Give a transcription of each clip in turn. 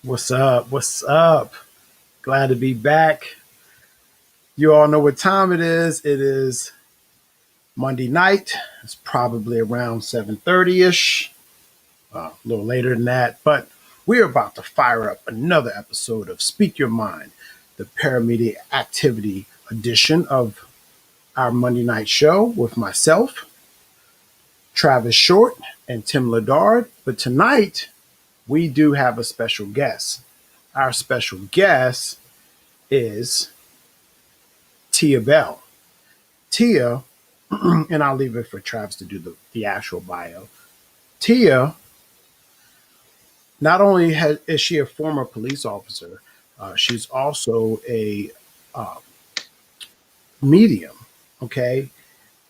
What's up? What's up? Glad to be back. You all know what time it is. It is Monday night. It's probably around 7:30ish. A little later than that, but we're about to fire up another episode of Speak Your Mind, the Paramedia activity edition of our Monday night show with myself, Travis Short, and Tim Ladard. But tonight we do have a special guest. Our special guest is Tia Belle. Tia, and I'll leave it for Travis to do the actual bio. Tia, not only is she a former police officer, she's also a uh, medium, okay?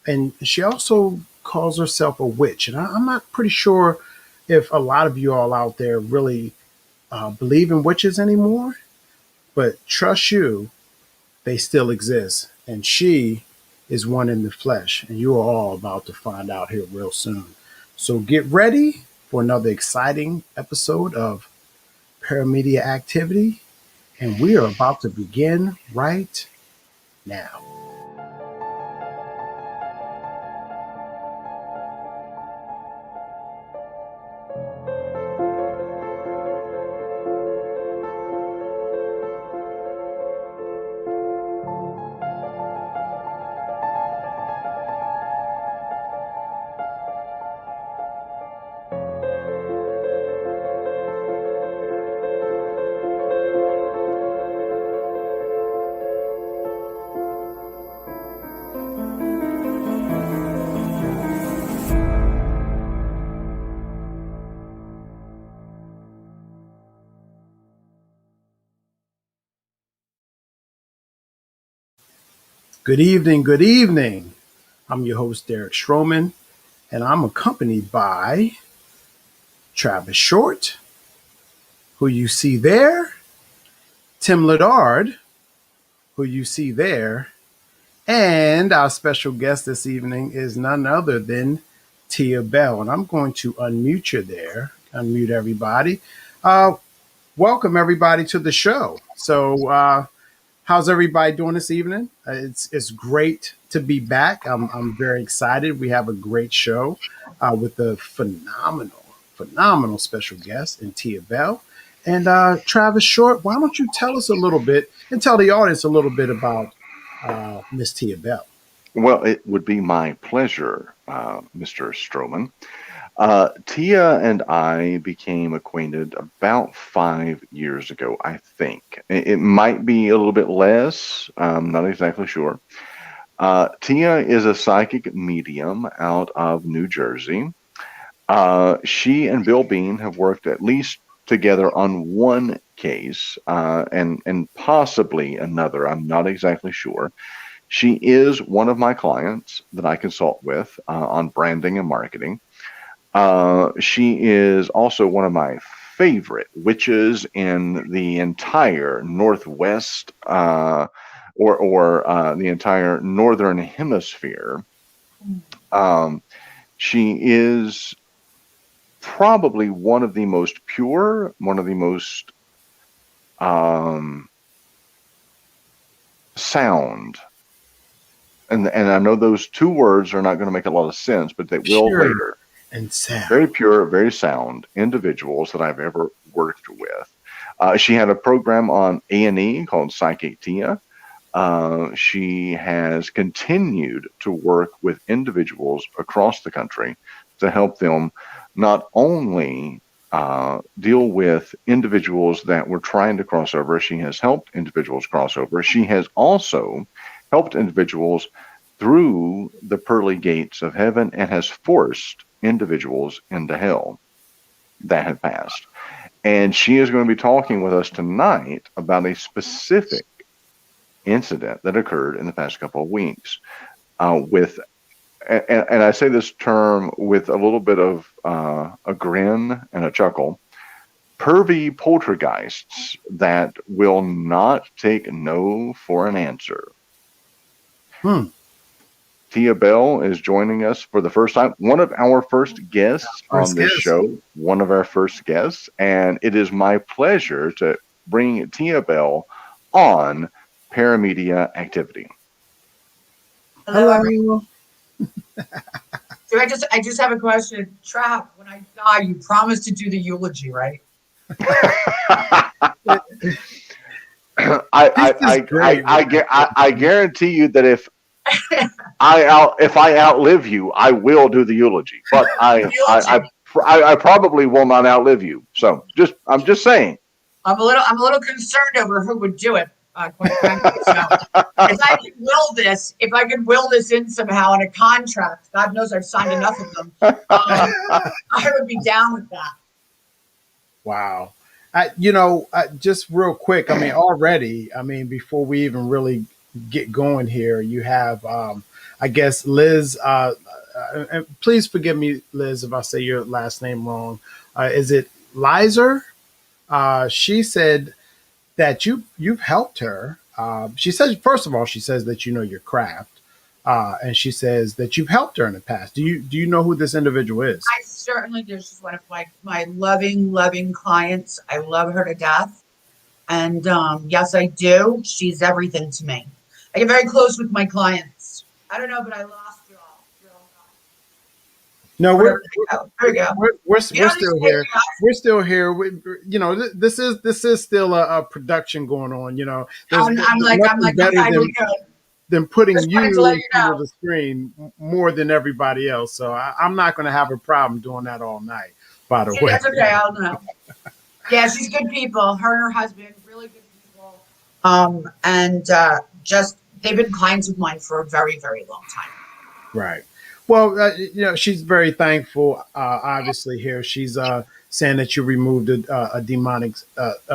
And she also calls herself a witch. And I'm not pretty sure if a lot of you all out there really believe in witches anymore, but trust you, they still exist. And she is one in the flesh. And you are all about to find out here real soon. So get ready for another exciting episode of Paramedia Activity. And we are about to begin right now. Good evening, good evening. I'm your host, Derek Stroman, and I'm accompanied by Travis Short, who you see there, Tim Ladard, who you see there, and our special guest this evening is none other than Tia Belle. And I'm going to unmute you there, unmute everybody. Uh, Welcome everybody to the show. So, how's everybody doing this evening? It's great to be back. I'm very excited. We have a great show with a phenomenal special guest in Tia Belle. And Travis Short, why don't you tell us a little bit and tell the audience a little bit about Miss Tia Belle? Well, it would be my pleasure, Mr. Stroman. Tia and I became acquainted about 5 years ago, I think. It might be a little bit less. I'm not exactly sure. Tia is a psychic medium out of New Jersey. She and Bill Bean have worked at least together on one case, and possibly another. I'm not exactly sure. She is one of my clients that I consult with on branding and marketing. She is also one of my favorite witches in the entire Northwest or the entire Northern Hemisphere. Um, she is probably one of the most pure, one of the most sound. And I know those two words are not going to make a lot of sense, but they will Sure. later. And sound. Very pure, very sound individuals that I've ever worked with. She had a program on A&E called Psychic Tia. She has continued to work with individuals across the country to help them not only deal with individuals that were trying to cross over. She has helped individuals cross over. She has also helped individuals through the pearly gates of heaven and has forced individuals into hell that had passed. And she is going to be talking with us tonight about a specific incident that occurred in the past couple of weeks and I say this term with a little bit of a grin and a chuckle, pervy poltergeists that will not take no for an answer. Hmm. Tia Belle is joining us for the first time. One of our first guests on First this guest. show. One of our first guests. And it is my pleasure to bring Tia Belle on Paramedia Activity. Hello. Hello. So I just have a question. Trap, when I die, you promise to do the eulogy, right? This is great. I guarantee you that if I outlive you, I will do the eulogy. But I probably will not outlive you. So I'm just saying. I'm a little concerned over who would do it, quite frankly. So if I could will this in somehow in a contract, God knows I've signed enough of them. I would be down with that. Wow. Just real quick, already, before we even really get going here, you have, I guess, Liz, and please forgive me, Liz, if I say your last name wrong. Is it Lizer? She said that you've helped her. She says, first of all, she says that you know your craft. And she says that you've helped her in the past. Do you know who this individual is? I certainly do. She's one of my loving clients. I love her to death. And yes, I do. She's everything to me. I get very close with my clients. I don't know, but I lost you all. You're all gone. No, There we go. we're still here. We're still here. This is still a production going on. I'm better than putting Just you wanted to let you onto know. the screen more than everybody else. So I'm not going to have a problem doing that all night. By the way, That's okay. I'll know. Yeah, she's good people. Her and her husband, really good people. Just they've been clients of mine for a very, very long time. right. Well, she's very thankful. Obviously, here she's saying that you removed a demonic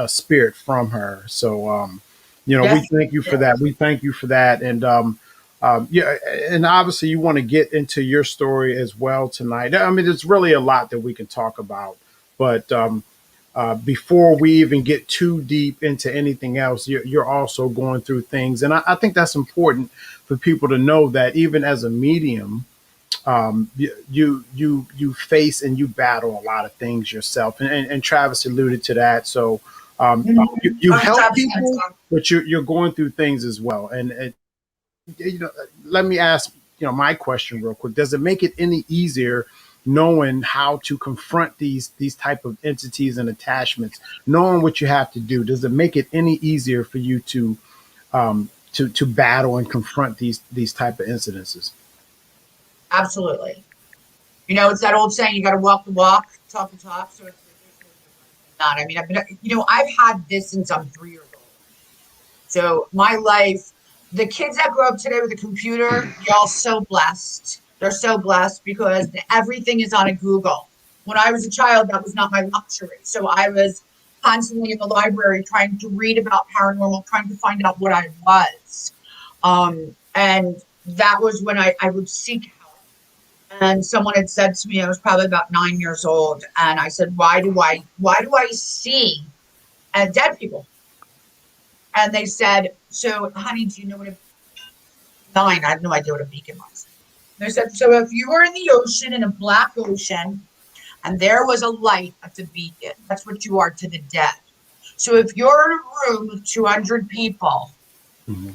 spirit from her. So, Yes. we thank you for that. We thank you for that. And yeah, and obviously, you want to get into your story as well tonight. There's really a lot that we can talk about, but before we even get too deep into anything else, you're also going through things, and I think that's important for people to know that even as a medium, you face and you battle a lot of things yourself, and Travis alluded to that. So you help people, but you're going through things as well. And let me ask my question real quick: does it make it any easier knowing how to confront these type of entities and attachments, knowing what you have to do? Does it make it any easier for you to battle and confront these type of incidences? Absolutely. It's that old saying, you got to walk the walk, talk the talk. So it's not. I've had this since I'm 3 years old. So my life, the kids that grow up today with a computer, y'all so blessed. They're so blessed because everything is on a Google. When I was a child, that was not my luxury. So I was constantly in the library trying to read about paranormal, trying to find out what I was. And that was when I would seek help. And someone had said to me, I was probably about 9 years old, and I said, why do I see dead people? And they said, so honey, do you know what a 9? I have no idea what a beacon was. And they said, so if you were in the ocean, in a black ocean, and there was a light, that's a beacon. That's what you are to the dead. So if you're in a room with 200 people, Mm-hmm.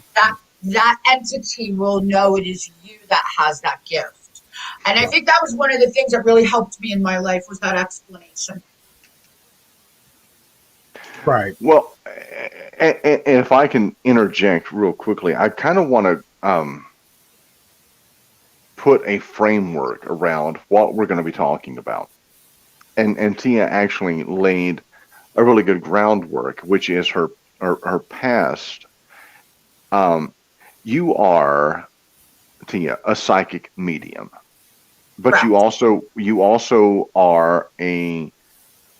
that entity will know it is you that has that gift. And I think that was one of the things that really helped me in my life was that explanation. Right. Well, and if I can interject real quickly, I kind of want to put a framework around what we're going to be talking about. And Tia actually laid a really good groundwork, which is her past. You are, Tia, a psychic medium, but Correct. you also are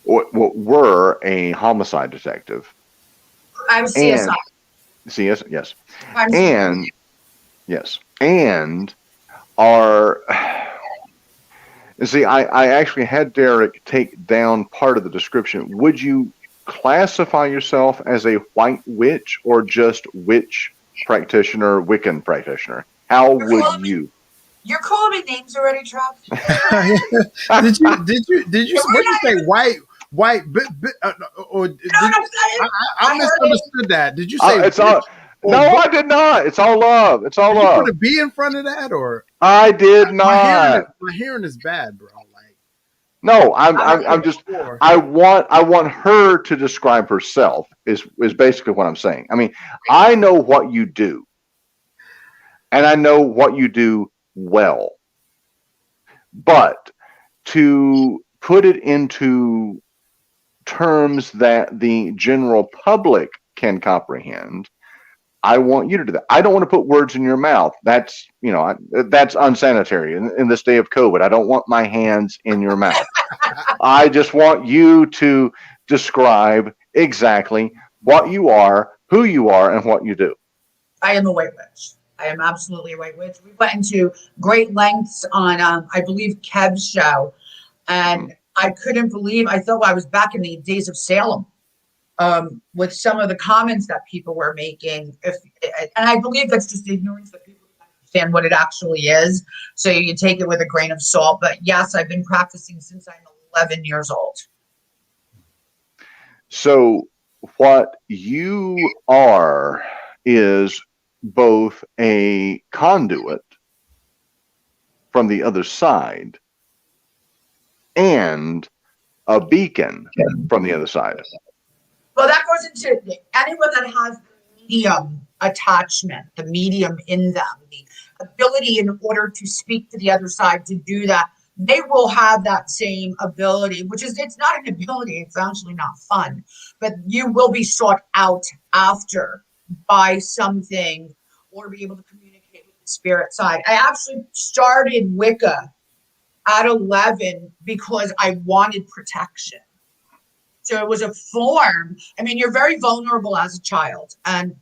were a homicide detective. I was CSI. CS, yes. I'm And yes, and are see, I actually had Derek take down part of the description. Would you classify yourself as a white witch or just witch practitioner, Wiccan practitioner? How would you? You're calling me names already, Trav? did you what did you say? White, or did You know what I'm saying? I misunderstood that. Did you say it's all. No, I did not. It's all love. It's all did you put love. a B in front of that, or I did not. my hearing is bad, bro. Like, No, I'm just. I want her to describe herself. Is basically what I'm saying. I mean, I know what you do, and I know what you do well, but to put it into terms that the general public can comprehend, I want you to do that. I don't want to put words in your mouth. That's, that's unsanitary in this day of COVID. I don't want my hands in your mouth. I just want you to describe exactly what you are, who you are, and what you do. I am a white witch. I am absolutely a white witch. We went into great lengths on, I believe, Kev's show, and I couldn't believe. I thought I was back in the days of Salem, with some of the comments that people were making. And I believe that's just ignorance, that people don't understand what it actually is. So you take it with a grain of salt. But yes, I've been practicing since I'm 11 years old. So what you are is both a conduit from the other side and a beacon from the other side. Well, that goes into anyone that has the medium attachment, the medium in them, the ability in order to speak to the other side, to do that. They will have that same ability, which is, it's not an ability, it's actually not fun, but you will be sought out after by something, or be able to communicate with the spirit side. I actually started Wicca at 11 because I wanted protection. So it was a form. I mean, you're very vulnerable as a child. And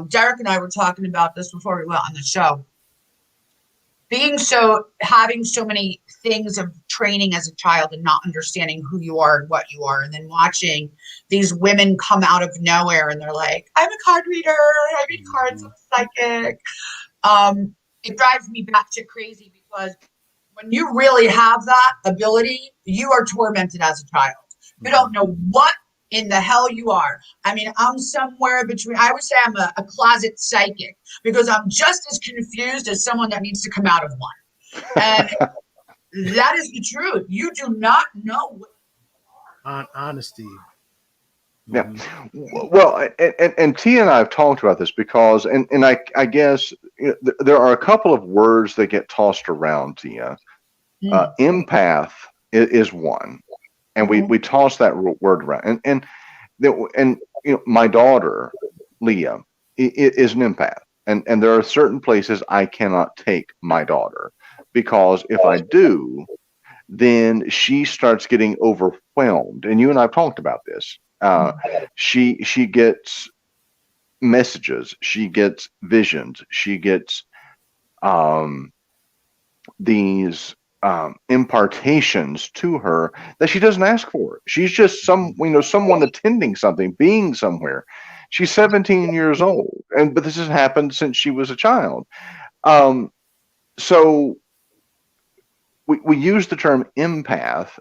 Derek and I were talking about this before we went on the show. Having so many things of training as a child and not understanding who you are and what you are, and then watching these women come out of nowhere and they're like, I'm a card reader, I read cards, I'm psychic. It drives me back to crazy, because when you really have that ability, you are tormented as a child. You don't know what in the hell you are. I mean, I'm somewhere between, I would say I'm a closet psychic, because I'm just as confused as someone that needs to come out of one. And that is the truth. You do not know what on honesty. Yeah. Well, and Tia and I have talked about this because, and I guess there are a couple of words that get tossed around, Tia. Empath is one. And we toss that word around, and my daughter Leah is an empath, and there are certain places I cannot take my daughter, because if I do, then she starts getting overwhelmed. And you and I've talked about this. She gets messages, she gets visions, she gets these impartations to her that she doesn't ask for. She's just someone attending something, being somewhere. She's 17 years old, but this has happened since she was a child. So we use the term empath,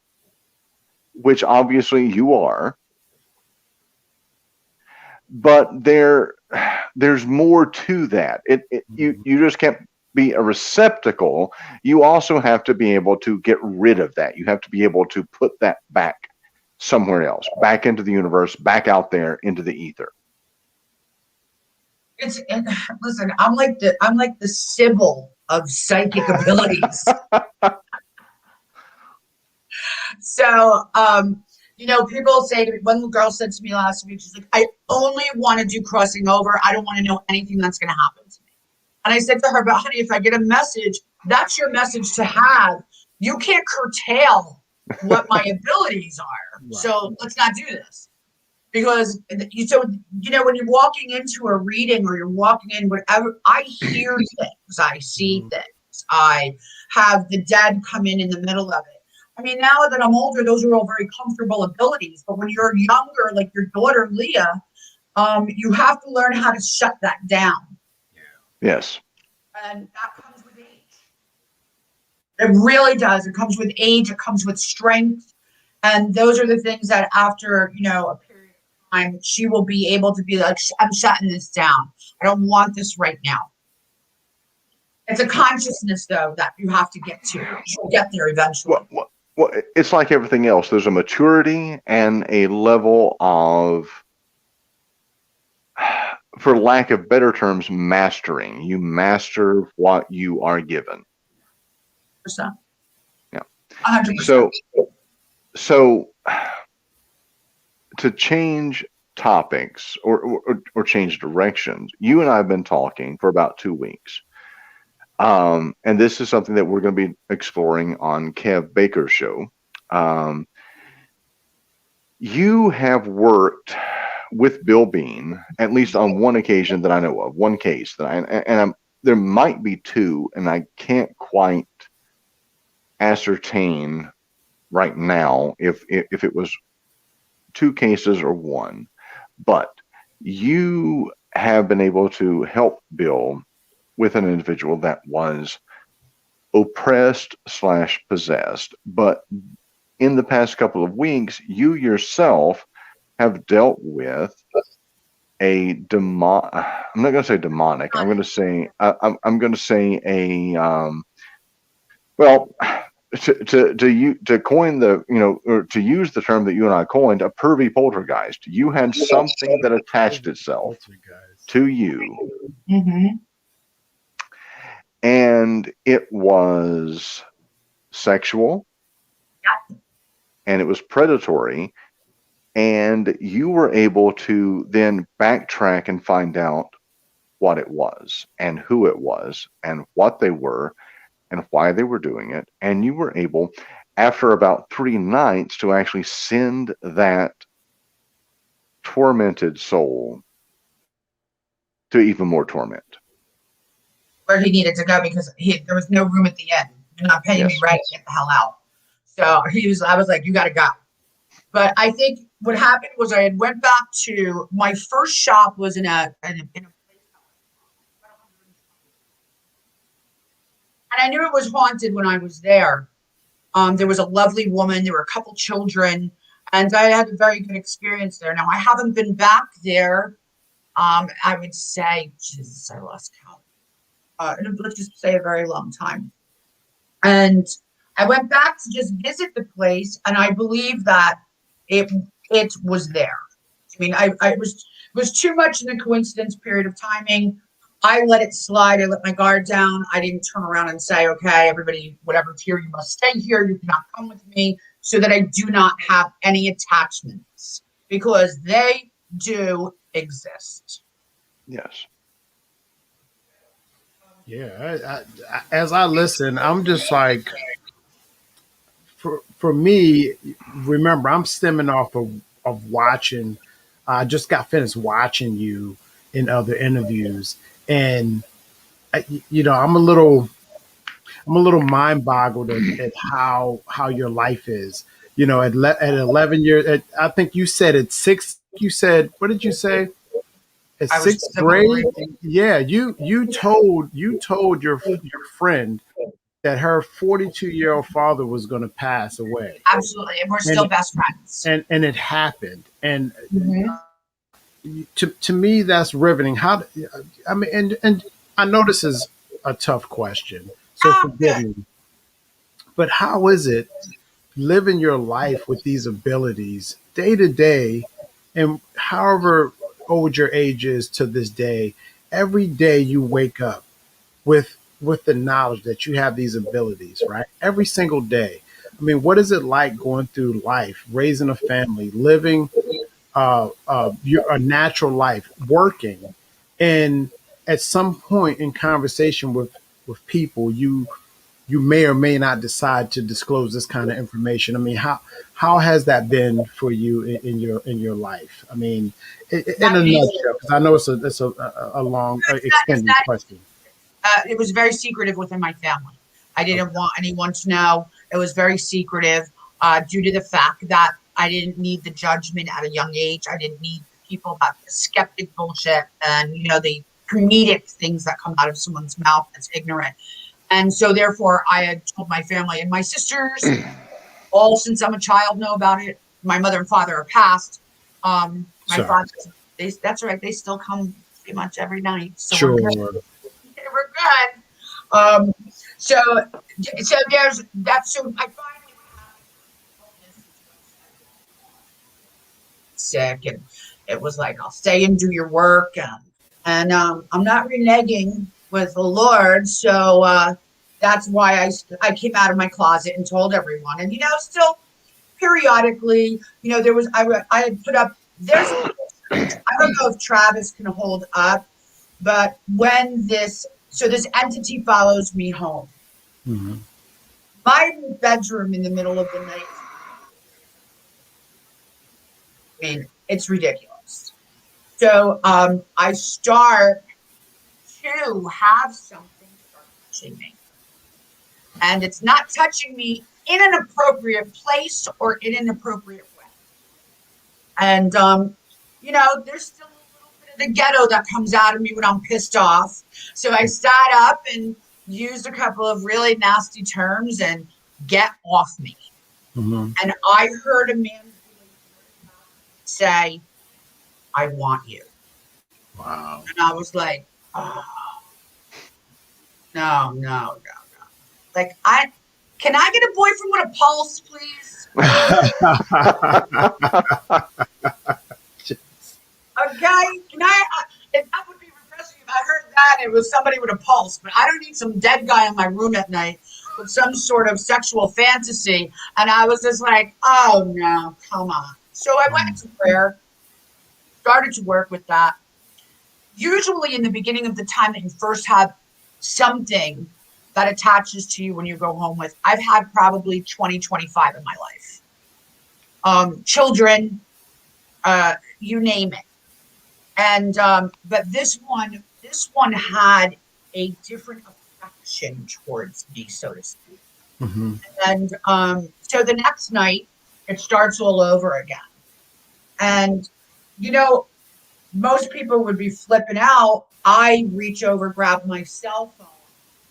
which obviously you are, but there's more to that. You just can't be a receptacle. You also have to be able to get rid of that. You have to be able to put that back somewhere else, back into the universe, back out there into the ether. Listen, I'm like the Sybil of psychic abilities. So, people say to me, one little girl said to me last week, she's like, I only want to do crossing over. I don't want to know anything that's going to happen to me. And I said to her, but honey, if I get a message, that's your message to have. You can't curtail what my abilities are. Right. So let's not do this. Because, when you're walking into a reading, or you're walking in whatever, I hear things, I see things, I have the dead come in the middle of it. I mean, now that I'm older, those are all very comfortable abilities. But when you're younger, like your daughter, Leah, you have to learn how to shut that down. Yes. And that comes with age. It really does. It comes with age. It comes with strength. And those are the things that after, a period of time, she will be able to be like, I'm shutting this down. I don't want this right now. It's a consciousness, though, that you have to get to. You'll get there eventually. Well, it's like everything else. There's a maturity and a level of, for lack of better terms, mastering. You master what you are given. 100%. Yeah. 100%. So to change topics or change directions, you and I have been talking for about 2 weeks. And this is something that we're going to be exploring on Kev Baker's show. You have worked with Bill Bean, at least on one occasion that I know of, one case that there might be two, and I can't quite ascertain right now if it was two cases or one, but you have been able to help Bill with an individual that was oppressed / possessed. But in the past couple of weeks, you yourself have dealt with a I'm not going to say demonic. I'm going to say I'm going to say a well, to coin the or to use the term that you and I coined, a pervy poltergeist. You had something that attached itself to you. Mm-hmm. And it was sexual. Yeah. And it was predatory. And you were able to then backtrack and find out what it was and who it was and what they were and why they were doing it. And you were able, after about 3 nights, to actually send that tormented soul to even more torment. Where he needed to go because there was no room at the end. You're not paying me right to get the hell out. So I was like, you got to go. But I think what happened was I had went back to my first shop was in a place. And I knew it was haunted when I was there. There was a lovely woman. There were a couple children. And I had a very good experience there. Now, I haven't been back there. I would say, Jesus, I lost count. Let's just say a very long time. And I went back to just visit the place, and I believe that it was there. I mean, it was too much in a coincidence period of timing. I let it slide. I let my guard down. I didn't turn around and say, okay, everybody, whatever's here, you must stay here. You cannot come with me, so that I do not have any attachments, because they do exist. Yes. Yeah. As I listen, I'm just like, for me, remember, I'm stemming off of watching. I just got finished watching you in other interviews, and I'm a little mind boggled at how your life is. At 11 years, I think you said at 6. You said, what did you say? At 6th grade, yeah, you told your friend that her 42-year-old father was going to pass away. Absolutely, and we're still best friends. And it happened. And to me, that's riveting. And I know this is a tough question, so forgive me. But how is it living your life with these abilities day to day, and however old your age is to this day, every day you wake up with the knowledge that you have these abilities, right? Every single day. I mean, what is it like going through life, raising a family, living a natural life, working, and at some point in conversation with people, you may or may not decide to disclose this kind of information. I mean, how has that been for you in your life? I mean, in a nutshell, because I know it's a long, extended question. It was very secretive within my family. I didn't want anyone to know. It was very secretive due to the fact that I didn't need the judgment at a young age. I didn't need people about the skeptic bullshit and the comedic things that come out of someone's mouth that's ignorant. And so therefore I had told my family and my sisters, all since I'm a child, know about it. My mother and father are passed. My Sorry. father, that's right. They still come pretty much every night. So Sure. we're good. Um, so, so there's that. So I finally sick, and it was like, I'll stay and do your work. And I'm not reneging with the Lord. So, that's why I came out of my closet and told everyone. And, still periodically, there was, I had put up, there's, I don't know if Travis can hold up, but this entity follows me home. Mm-hmm. My bedroom in the middle of the night, I mean, it's ridiculous. So I start to have something start touching me. And it's not touching me in an appropriate place or in an appropriate way. And, there's still a little bit of the ghetto that comes out of me when I'm pissed off. So I sat up and used a couple of really nasty terms and get off me. Mm-hmm. And I heard a man say, I want you. Wow. And I was like, oh, no. Like, can I get a boyfriend with a pulse, please? Okay, that would be refreshing if I heard that and it was somebody with a pulse, but I don't need some dead guy in my room at night with some sort of sexual fantasy. And I was just like, oh no, come on. So I went to prayer, started to work with that. Usually in the beginning of the time that you first have something that attaches to you when you go home with, I've had probably 20, 25 in my life. Children, you name it. And but this one had a different affection towards me, so to speak. Mm-hmm. And so the next night, it starts all over again. And most people would be flipping out. I reach over, grab my cell phone,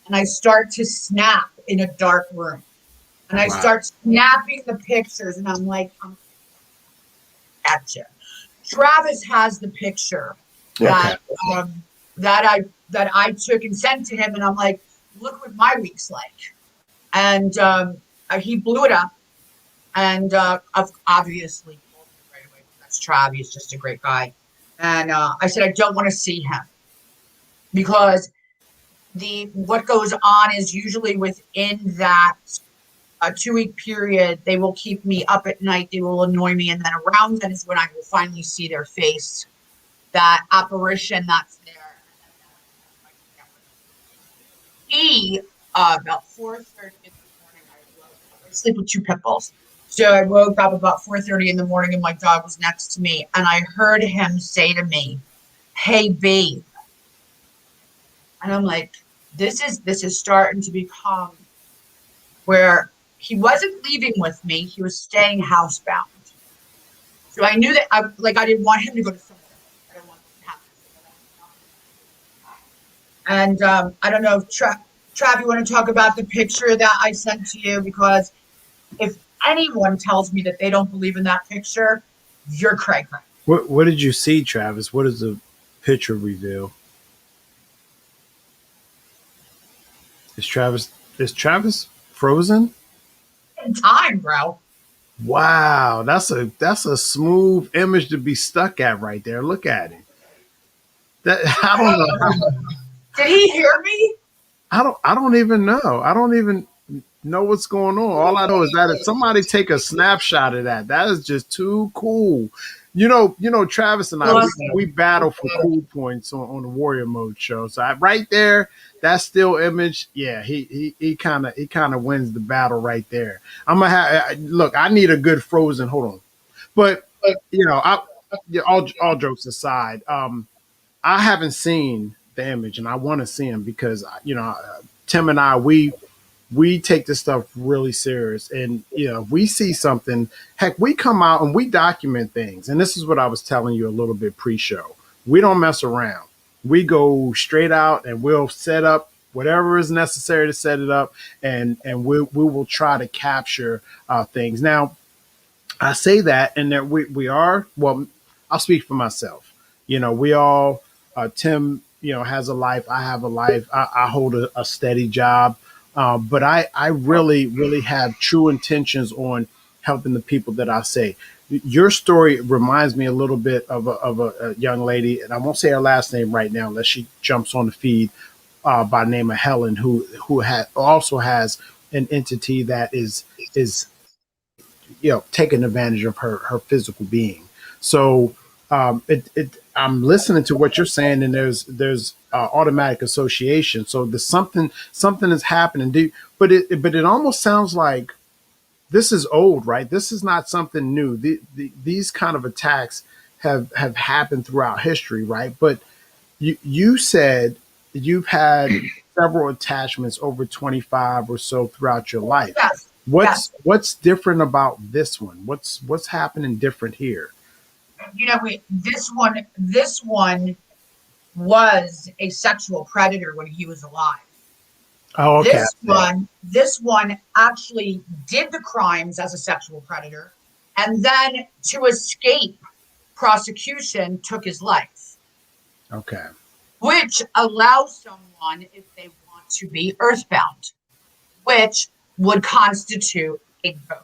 and I start to snap in a dark room. And I start snapping the pictures, and I'm like, I'm at you. Travis has the picture that that I took and sent to him, and I'm like, look what my week's like. And he blew it up, and obviously right away, that's Travis. He's just a great guy. And I said, I don't want to see him because what goes on is usually within that a 2-week period, they will keep me up at night. They will annoy me. And then around then is when I will finally see their face, that apparition that's there. About 4:30 in the morning, I sleep with 2 pit bulls. So I woke up about 4:30 in the morning and my dog was next to me. And I heard him say to me, hey, babe. And I'm like, this is starting to become where he wasn't leaving with me. He was staying housebound. So I knew that I didn't want him to go to somewhere. I don't want this to happen. And I don't know if Trav, you want to talk about the picture that I sent to you? Because if anyone tells me that they don't believe in that picture, you're cray cray. What did you see, Travis? What does the picture reveal? Is Travis frozen? In time, bro. Wow, that's a smooth image to be stuck at right there. Look at him. That I don't know. Did he hear me? I don't even know. I don't even know what's going on. All I know is that if somebody take a snapshot of that is just too cool. Travis and I, we battle for cool points on the Warrior Mode show. So right there, that still image, yeah, he kind of wins the battle right there. I'm gonna look. I need a good Frozen. Hold on, but all jokes aside, I haven't seen the image, and I want to see him because Tim and I we take this stuff really serious. And, if we see something, heck, we come out and we document things. And this is what I was telling you a little bit pre-show. We don't mess around. We go straight out and we'll set up whatever is necessary to set it up, and we will try to capture things. Now, I say that, and that we are, well, I'll speak for myself. We all, Tim, has a life. I have a life. I hold a steady job. But I really, really have true intentions on helping the people that I say. Your story reminds me a little bit of a young lady, and I won't say her last name right now unless she jumps on the feed, by name of Helen, who also has an entity that is taking advantage of her physical being. So I'm listening to what you're saying, and there's automatic association. So there's something is happening. But it almost sounds like this is old, right? This is not something new. These kind of attacks have happened throughout history, right? But you said you've had several attachments, over 25 or so, throughout your life. Yes. Yes. What's different about this one? What's happening different here? This one was a sexual predator when he was alive. Oh, okay. This one actually did the crimes as a sexual predator, and then to escape prosecution took his life. Okay. Which allows someone, if they want to be earthbound, which would constitute a ghost.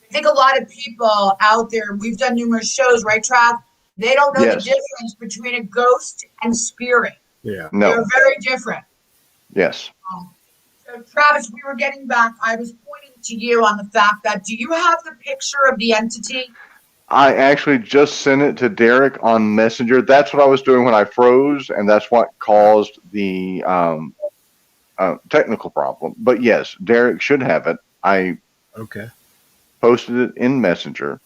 I think a lot of people out there, we've done numerous shows, right, Trav? They don't know the difference between a ghost and spirit. Yeah. No. They're very different. Yes. So, Travis, we were getting back. I was pointing to you on the fact that, do you have the picture of the entity? I actually just sent it to Derek on Messenger. That's what I was doing when I froze, and that's what caused the technical problem. But yes, Derek should have it. I posted it in Messenger.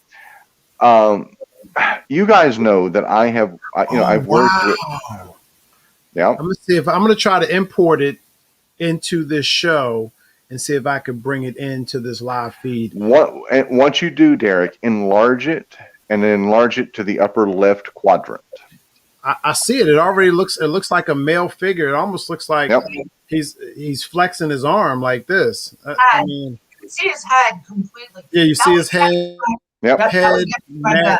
You guys know that I have, I've worked with. Yeah. I'm gonna try to import it into this show and see if I can bring it into this live feed. Once you do, Derek, enlarge it and then enlarge it to the upper left quadrant. I see it. It already looks. It looks like a male figure. It almost looks like he's flexing his arm like this. I mean, you can see his head completely. Yeah, you see his head. Yep. Head, neck.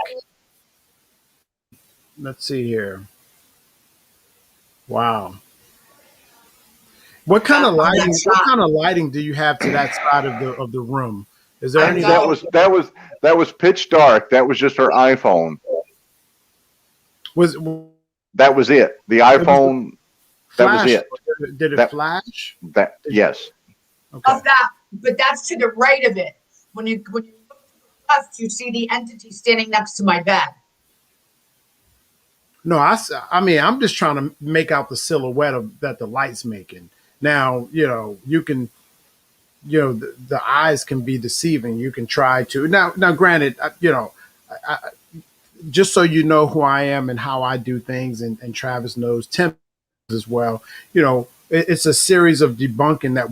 Let's see here. Wow. What kind of lighting? What kind of lighting do you have to that side of the room? Is there any? That was pitch dark. That was just her iPhone. That was it? The iPhone. That was it. Did it flash? Yes. Okay. Of that, but that's to the right of it. When you look to the left, you see the entity standing next to my bed. No, I mean, I'm just trying to make out the silhouette that the light's making. Now, you can, the eyes can be deceiving. You can try to now. Granted, just so you know who I am and how I do things, and Travis knows, Tim as well. It's a series of debunking that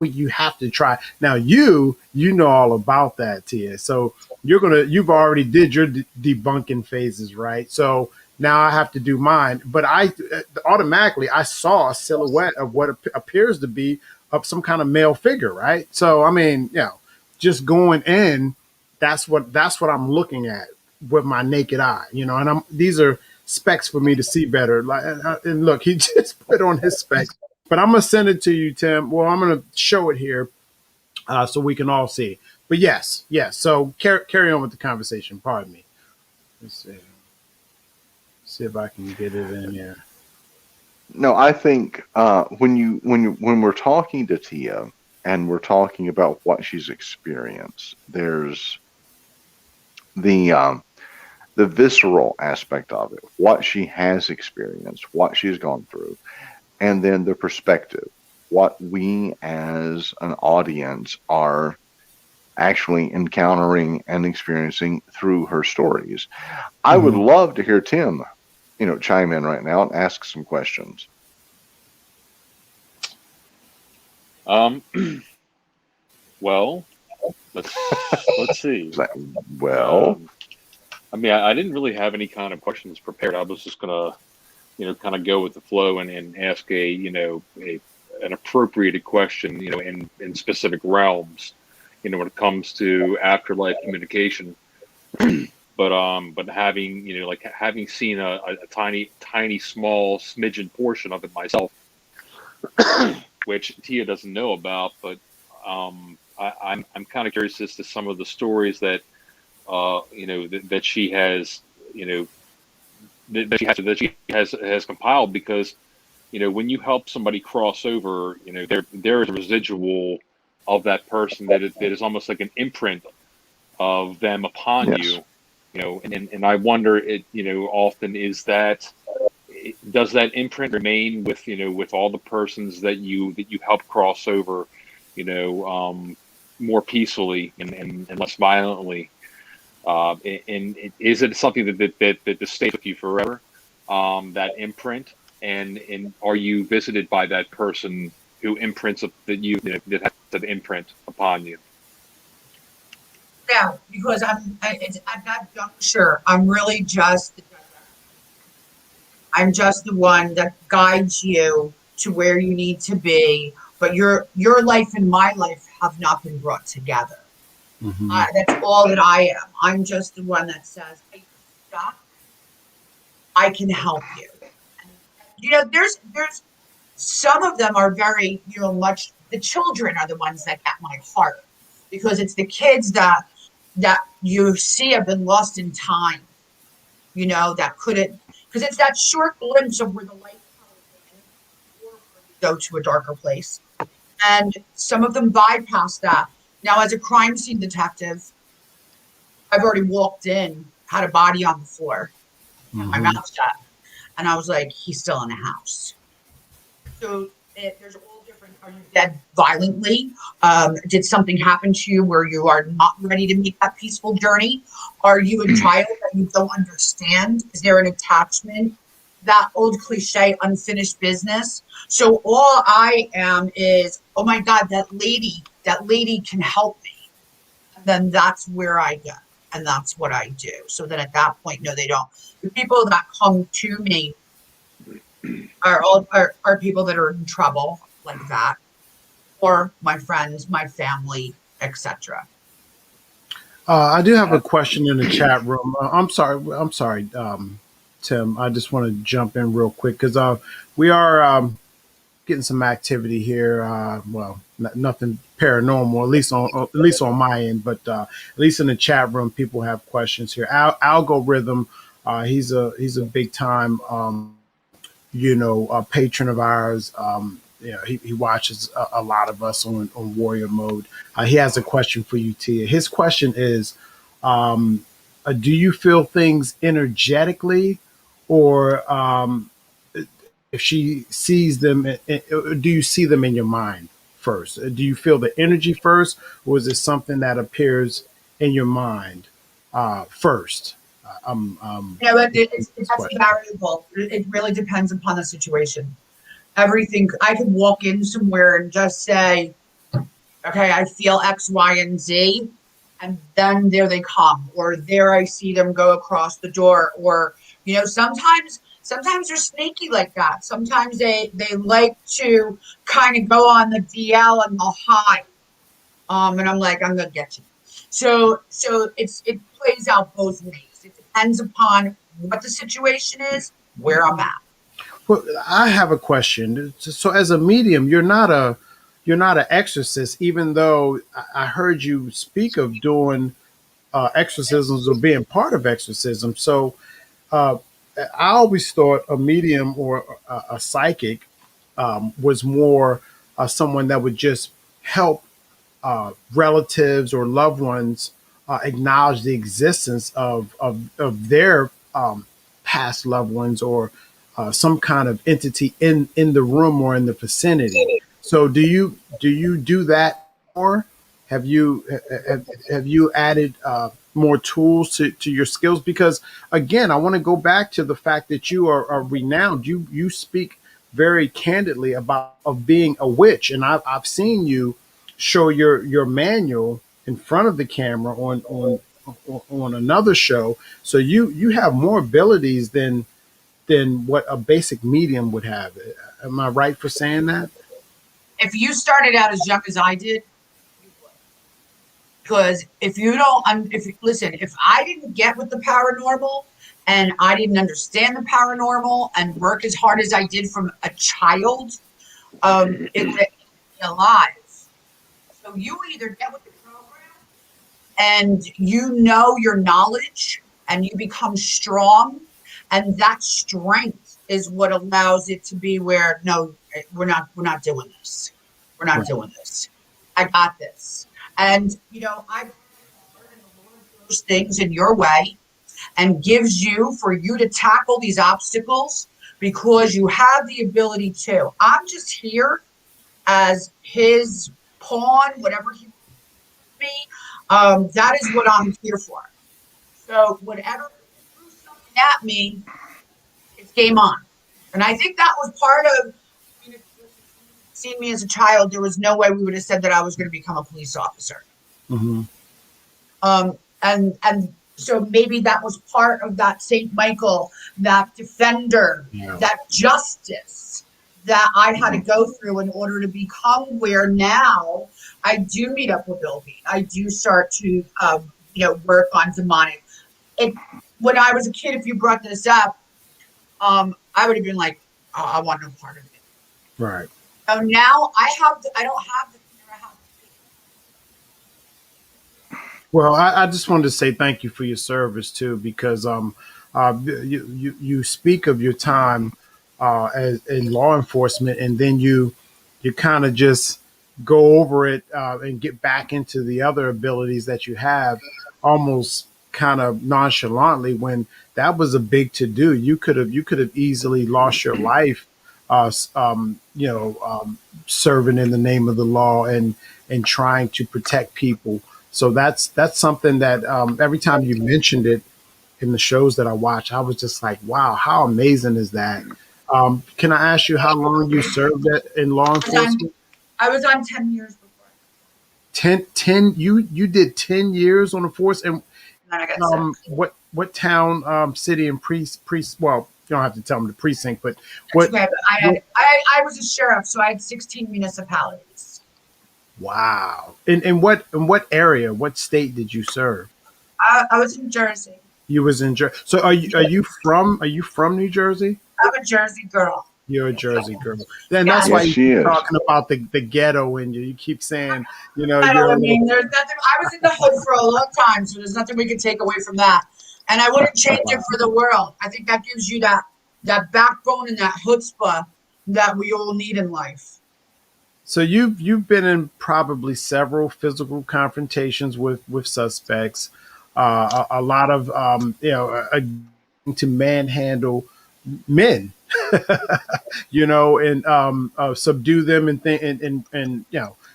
you have to try. Now, you know all about that, Tia. So you've already did your debunking phases, right? So now I have to do mine. But automatically I saw a silhouette of what appears to be of some kind of male figure, right? So I mean, just going in, that's what I'm looking at with my naked eye, and these are specs for me to see better. And look, he just put on his specs, but I'm gonna send it to you, Tim. Well, I'm gonna show it here so we can all see. But yes. So carry on with the conversation. Pardon me. Let's see if I can get it in here. No, I think when we're talking to Tia and we're talking about what she's experienced, there's the visceral aspect of it, what she has experienced, what she's gone through, and then the perspective, what we as an audience are actually encountering and experiencing through her stories. I would love to hear Tim, chime in right now and ask some questions. Well, let's see. Well, I mean, I didn't really have any kind of questions prepared. I was just gonna kind of go with the flow and ask an appropriate question, in specific realms, when it comes to afterlife communication. But having, like having seen a tiny, small smidgen portion of it myself, which Tia doesn't know about, but I'm kind of curious as to some of the stories that that she has, that she has compiled, because when you help somebody cross over, there is a residual of that person that is almost like an imprint of them upon Yes. you, and I wonder, often, does that imprint remain with all the persons that you help cross over, more peacefully and less violently, and is it something that just stays with you forever, that imprint, and are you visited by that person who imprints that has an imprint upon you? Yeah, because at that juncture, I'm really just the director. I'm just the one that guides you to where you need to be, but your life and my life have not been brought together. Hmm. That's all that I am. I'm just the one that says, "Hey, stop. I can help you." And, there's some of them are very, much. The children are the ones that get my heart, because it's the kids that you see have been lost in time. That couldn't, because it's that short glimpse of where the light comes in or where we go to a darker place. And some of them bypass that. Now, as a crime scene detective, I've already walked in, had a body on the floor, kept my Hmm. mouth shut, and I was like, he's still in the house. So there's all different. Are you dead violently? Did something happen to you where you are not ready to make that peaceful journey? Are you a child that you don't understand? Is there an attachment? That old cliche, unfinished business. So all I am is, oh my God, that lady can help me. And then that's where I go. And that's what I do. So then at that point, no, they don't. The people that come to me are people that are in trouble like that, or my friends, my family, etc. I do have a question in the chat room. I'm sorry, Tim. I just want to jump in real quick because we are getting some activity here. Well, nothing paranormal, at least on my end, but at least in the chat room, people have questions here. Algorithm, he's a big time, a patron of ours. He watches a lot of us on Warrior Mode. He has a question for you, Tia. His question is, um, do you feel things energetically, or if she sees them, do you see them in your mind first? Do you feel the energy first, or is it something that appears in your mind first? This That's question. variable. It really depends upon the situation. Everything, I could walk in somewhere and just say, okay, I feel X, Y, and Z, and then there they come, or there I see them go across the door, or sometimes they're sneaky like that. Sometimes they like to kind of go on the DL and they'll hide. And I'm like, I'm gonna get you. So it plays out both ways. It depends upon what the situation is, where I'm at. Well, I have a question. So, as a medium, you're not an exorcist, even though I heard you speak of doing exorcisms or being part of exorcism. So, uh, I always thought a medium or a psychic was more someone that would just help relatives or loved ones acknowledge the existence of their past loved ones, or some kind of entity in the room or in the vicinity. So do you do that more? Have you added more tools to your skills? Because again, I want to go back to the fact that you are renowned. You speak very candidly about of being a witch, and I've seen you show your manual in front of the camera on another show. So you have more abilities than what a basic medium would have. Am I right for saying that? If you started out as young as I did, you would. Because if you don't, listen, if I didn't get with the paranormal and I didn't understand the paranormal and work as hard as I did from a child, it would have eaten me alive. So you either get with the program and you know your knowledge and you become strong, and that strength is what allows it to be where no, we're not doing this. We're not Right. doing this. I got this. And I those things in your way and gives you for you to tackle these obstacles because you have the ability to. I'm just here as his pawn, whatever he be. That is what I'm here for. So whenever he threw something at me, it's game on. And I think that was part of, if you'd seen me as a child, there was no way we would have said that I was going to become a police officer. Mm-hmm. And so maybe that was part of that St. Michael, that defender, that justice that I had to go through in order to become where now I do meet up with Bill Bean. I do start to, work on demonic. When I was a kid, if you brought this up, I would have been like, oh, I want no part of it. Right. So now I don't have the fear, I have the faith. Well, I just wanted to say thank you for your service too, because you speak of your time as in law enforcement, and then you kind of just go over it and get back into the other abilities that you have, almost kind of nonchalantly, when that was a big to do. You could have easily lost your life, serving in the name of the law and trying to protect people. So that's something that every time you mentioned it in the shows that I watch, I was just like, wow, how amazing is that? Can I ask you how long you served in law enforcement? I was on 10 years before. 10 you did 10 years on the force, and then I got sick. What town, city, and priest? Well, you don't have to tell them the precinct, but what? Okay, but I was a sheriff, so I had 16 municipalities. Wow. In what area? What state did you serve? I was in Jersey. You was in Jersey. So are you from New Jersey? I'm a Jersey girl. You're a Jersey girl. Then that's why Yes, you're talking about the ghetto in you. You keep saying, there's nothing. I was in the hood for a long time, so there's nothing we can take away from that. And I wouldn't change it for the world. I think that gives you that backbone and that chutzpah that we all need in life. So you've been in probably several physical confrontations with suspects, a lot of to manhandle men, and subdue them and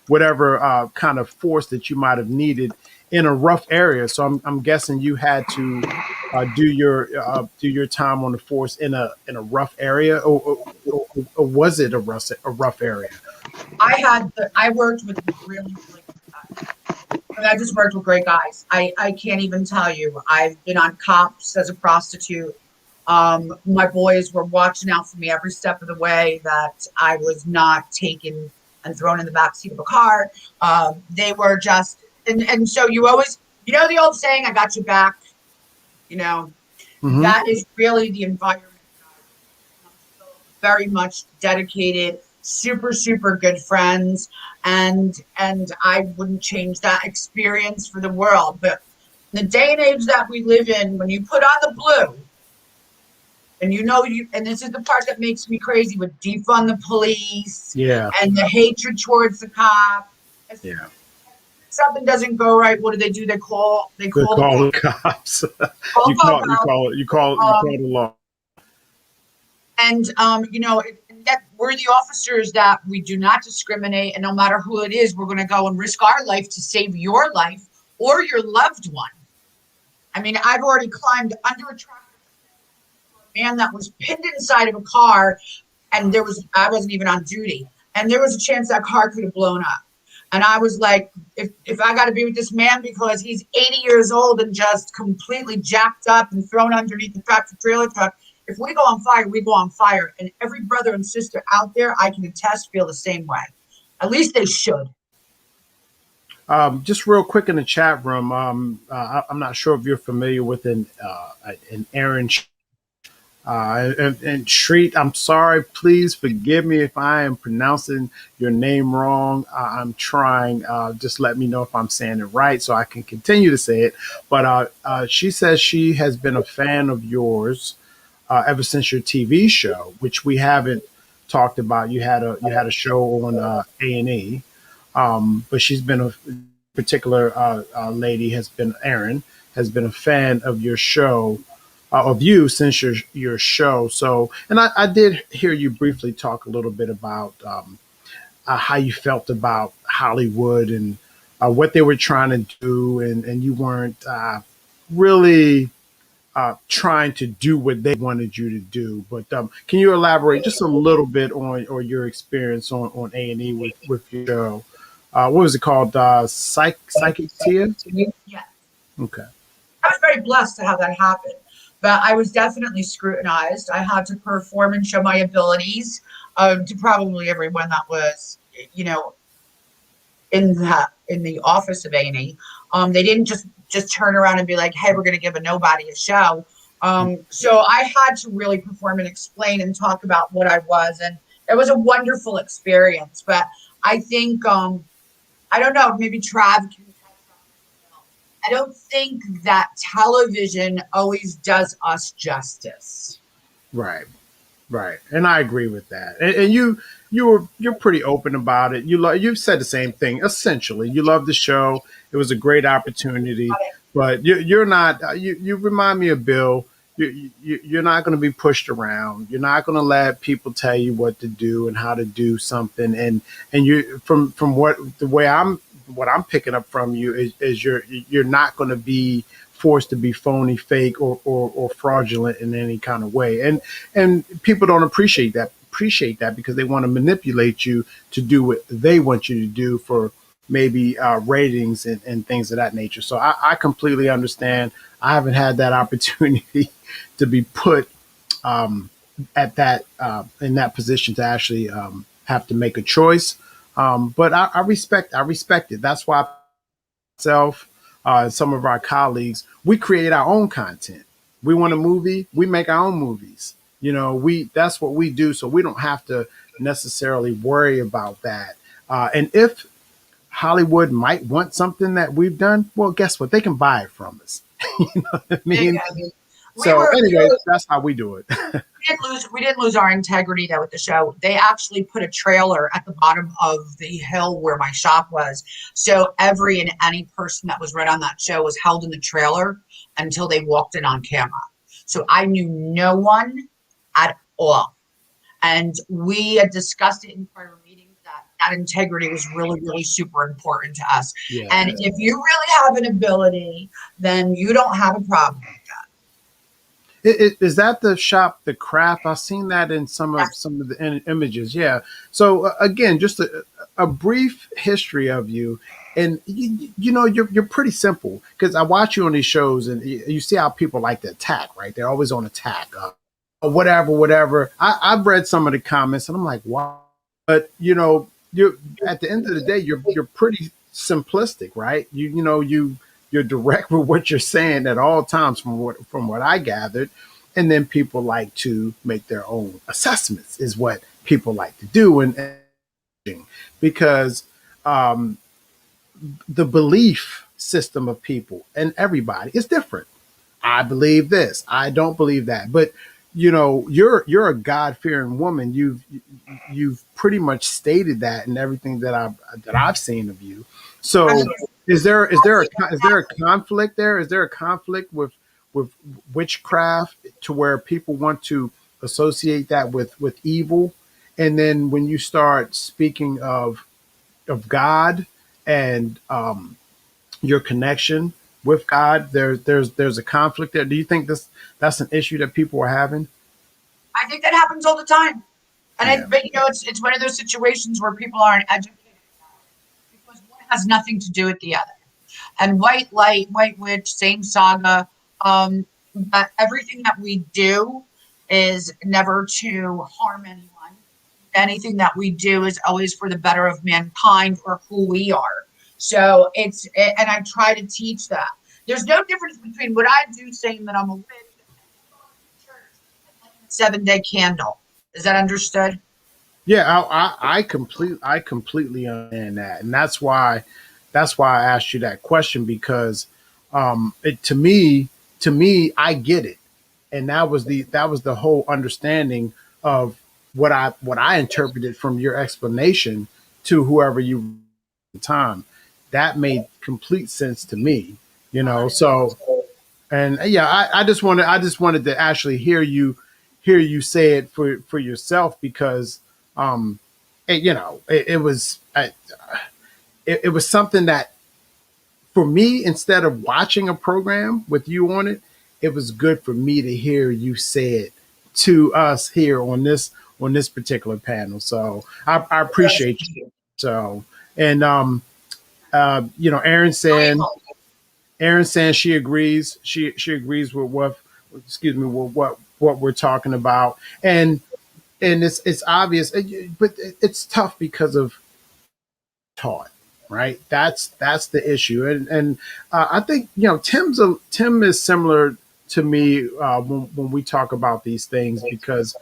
whatever kind of force that you might have needed in a rough area. So I'm guessing you had to do your time on the force in a rough area, or was it a rough area? I worked with really, really good guys. I just worked with great guys. I can't even tell you. I've been on cops as a prostitute. My boys were watching out for me every step of the way, that I was not taken and thrown in the backseat of a car. They were just, and so you always, the old saying, I got your back, Mm-hmm. That is really the environment. I'm still very much dedicated, super, super good friends. And I wouldn't change that experience for the world. But in the day and age that we live in, when you put on the blue, and and this is the part that makes me crazy, with defund the police, and the hatred towards the cop. Yeah. Something doesn't go right. What do? They call the cops. You call the law. And that we're the officers, that we do not discriminate, and no matter who it is, we're going to go and risk our life to save your life or your loved one. I mean, I've already climbed under a tractor for a man that was pinned inside of a car, and I wasn't even on duty, and there was a chance that car could have blown up. And I was like, if I got to be with this man because he's 80 years old and just completely jacked up and thrown underneath the tractor trailer truck, if we go on fire, we go on fire. And every brother and sister out there, I can attest, feel the same way. At least they should. Just real quick in the chat room, I'm not sure if you're familiar with an Aaron and Shreet. I'm sorry. Please forgive me if I am pronouncing your name wrong. I'm trying. Just let me know if I'm saying it right so I can continue to say it. But she says she has been a fan of yours ever since your TV show, which we haven't talked about. You had a show on A&E, but she's been a particular lady has been Erin has been a fan of your show of you since your show. So, and I did hear you briefly talk a little bit about how you felt about Hollywood and what they were trying to do, and you weren't really trying to do what they wanted you to do. But can you elaborate just a little bit on or your experience on A&E with your show? What was it called? Psychic Tia? Yeah. Okay. I was very blessed to have that happen, but I was definitely scrutinized. I had to perform and show my abilities to probably everyone that was, you know, in the office of A&E. They didn't just turn around and be like, "Hey, we're going to give a nobody a show." So I had to really perform and explain and talk about what I was, and it was a wonderful experience. But I think I don't know, maybe Trav can. I don't think that television always does us justice. Right. Right, and I agree with that. And you're pretty open about it. You've said the same thing. Essentially, you love the show. It was a great opportunity, but you're not. You remind me of Bill. You're not going to be pushed around. You're not going to let people tell you what to do and how to do something. And you from what I'm picking up from you is you're not going to be forced to be phony, fake, or fraudulent in any kind of way. And people don't appreciate that because they want to manipulate you to do what they want you to do for maybe ratings and things of that nature. So I completely understand. I haven't had that opportunity to be put at that in that position to actually have to make a choice. But I respect it. That's why myself, some of our colleagues, we create our own content. We want a movie, we make our own movies. That's what we do, so we don't have to necessarily worry about that. And if Hollywood might want something that we've done, well, guess what? They can buy it from us. You know what I mean? Anyway, that's how we do it. We didn't lose our integrity though with the show. They actually put a trailer at the bottom of the hill where my shop was. So every and any person that was right on that show was held in the trailer until they walked in on camera. So I knew no one at all. And we had discussed it in prior meetings that integrity was really, really super important to us. Yeah. And if you really have an ability, then you don't have a problem with that. Is that the shop, the craft? I've seen that in some of the images. Yeah. So again, just a brief history of you, and you're pretty simple because I watch you on these shows, and you see how people like to attack. Right? They're always on attack. Whatever. I've read some of the comments, and I'm like, wow. But you're at the end of the day, you're pretty simplistic, right? You're direct with what you're saying at all times from what I gathered. And then people like to make their own assessments is what people like to do. And because the belief system of people and everybody is different. I believe this. I don't believe that. But you're a God-fearing woman. You've pretty much stated that in everything that I've seen of you. So is there a conflict there? Is there a conflict with witchcraft to where people want to associate that with evil? And then when you start speaking of God and your connection with God, there's a conflict there. Do you think that's an issue that people are having? I think that happens all the time. And but it's one of those situations where people aren't educated because one has nothing to do with the other. And white light, white witch, same saga. But everything that we do is never to harm anyone. Anything that we do is always for the better of mankind or who we are. So and I try to teach that. There's no difference between what I do saying that I'm a witch and church and 7-day candle. Is that understood? Yeah, I completely understand that, and that's why I asked you that question because it to me I get it, and that was the whole understanding of what I interpreted from your explanation to whoever you were at the time. That made complete sense to me, you know. So and yeah, I just wanted to actually hear you say it for yourself because you know it was something that for me instead of watching a program with you on it, it was good for me to hear you say it to us here on this particular panel. So I appreciate you. So and you know, Aaron saying she agrees. She agrees with what excuse me with what we're talking about, and it's obvious, but it's tough because of taught, right? That's the issue, and I think you know Tim is similar to me when we talk about these things because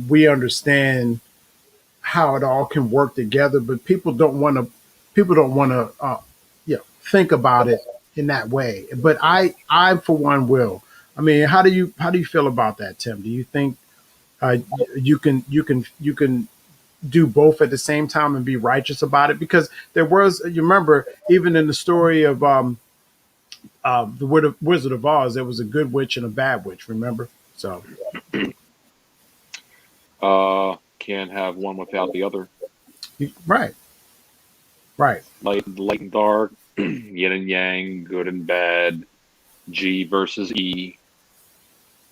we understand how it all can work together, but people don't want to you know think about it in that way. But I for one will. I mean, how do you feel about that, Tim? Do you think uh, you can do both at the same time and be righteous about it? Because there was, you remember, even in the story of the Wizard of Oz, there was a good witch and a bad witch. Remember? So Can't have one without the other. right, right. Light and dark, yin and yang, good and bad, G versus E.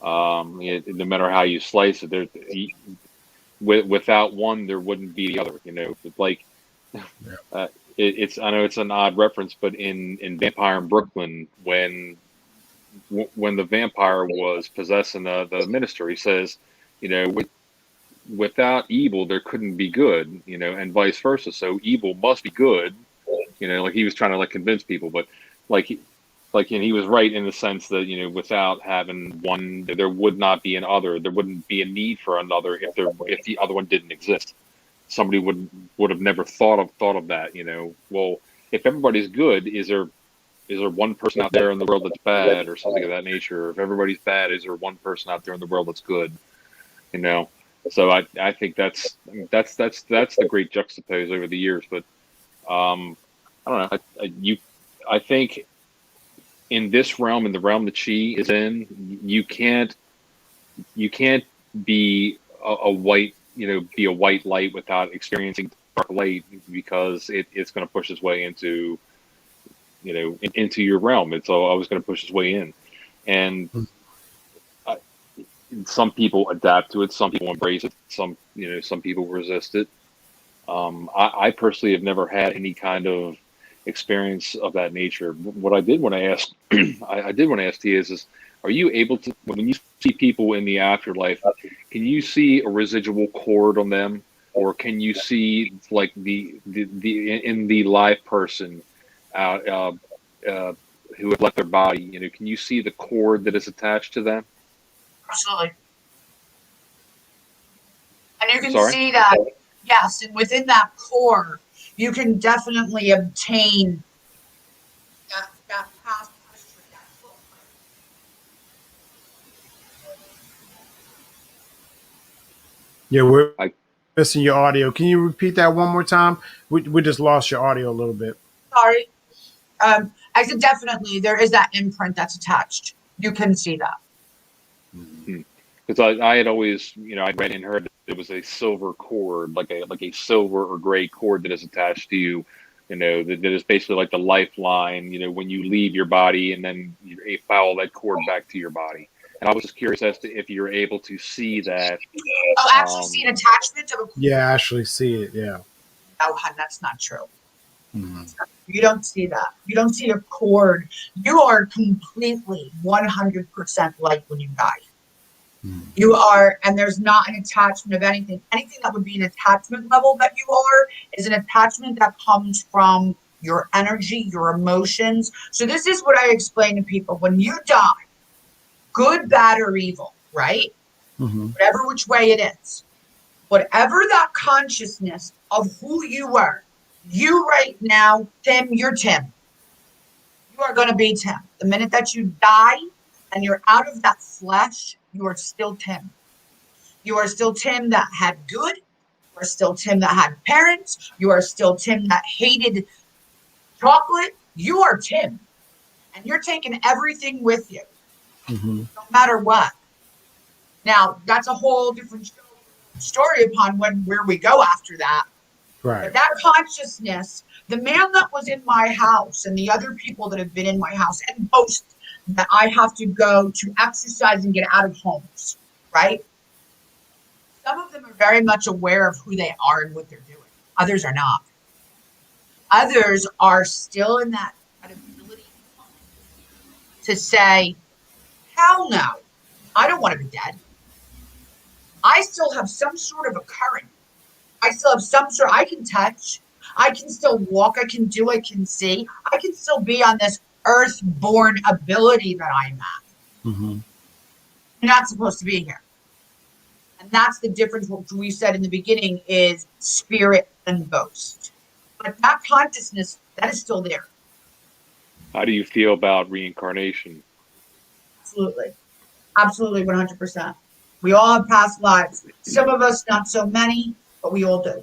No matter how you slice it, without one, there wouldn't be the other. You know, like Yeah. it's I know it's an odd reference, but in Vampire in Brooklyn, when the vampire was possessing the minister, he says, you know, without evil, there couldn't be good, you know, and vice versa. So evil must be good, you know, like he was trying to like convince people, but like, and he was right in the sense that, you know, without having one, there would not be an other. There wouldn't be a need for another if the other one didn't exist. Somebody would have never thought of that, you know. Well, if everybody's good, is there one person out there in the world that's bad or something of that nature? If everybody's bad, is there one person out there in the world that's good? You know. So I think that's the great juxtapose over the years. But I don't know. I think in this realm, in the realm that she is in, you can't be a white, you know, be a white light without experiencing dark light because it's going to push its way into, you know, into your realm. It's always going to push its way in, and uh, some people adapt to it, some people embrace it, some people resist it. I personally have never had any kind of experience of that nature. What I did when I asked, I did want to ask Tia is, are you able to, when you see people in the afterlife, can you see a residual cord on them, or can you see like in the live person, uh, uh, uh, who have left their body? You know, can you see the cord that is attached to them? Absolutely. And you I'm can sorry. see that, yes, and within that core, you can definitely obtain that past history, that footprint. Yeah, we're I missing your audio. Can you repeat that one more time? We just lost your audio a little bit. Sorry. I said definitely there is that imprint that's attached. You can see that. Because I had always, you know, I'd read and heard that it was a silver cord, like a silver or gray cord that is attached to you, you know, that is basically like the lifeline, you know, when you leave your body and then you follow that cord back to your body. And I was just curious as to if you're able to see that. Oh, actually see an attachment of a Yeah, I actually see it. Yeah. oh, hun, that's not true. Mhm. You don't see that. You don't see a cord. You are completely 100% like when you die. You are, and there's not an attachment of anything. Anything that would be an attachment level that you are is an attachment that comes from your energy, your emotions. So this is what I explain to people. When you die, good, bad, or evil, right? Mm-hmm. Whatever which way it is, whatever that consciousness of who you were, you right now, Tim, you're Tim. You are going to be Tim. The minute that you die and you're out of that flesh, you are still Tim. You are still Tim that had good. You are still Tim that had parents. You are still Tim that hated chocolate. You are Tim. And you're taking everything with you, Mm-hmm. no matter what. Now, that's a whole different story upon where we go after that. Right. But that consciousness, the man that was in my house and the other people that have been in my house and boast that I have to go to exercise and get out of homes, right? Some of them are very much aware of who they are and what they're doing. Others are not. Others are still in that ability to say, hell no, I don't want to be dead. I still have some sort of a current. I still have some sort, I can touch, I can still walk, I can do, I can see, I can still be on this earth-born ability that I'm at. Mm-hmm. You're not supposed to be here. And that's the difference, what we said in the beginning is spirit and ghost. But that consciousness, that is still there. How do you feel about reincarnation? Absolutely. Absolutely, 100%. We all have past lives. Some of us, not so many, but we all do.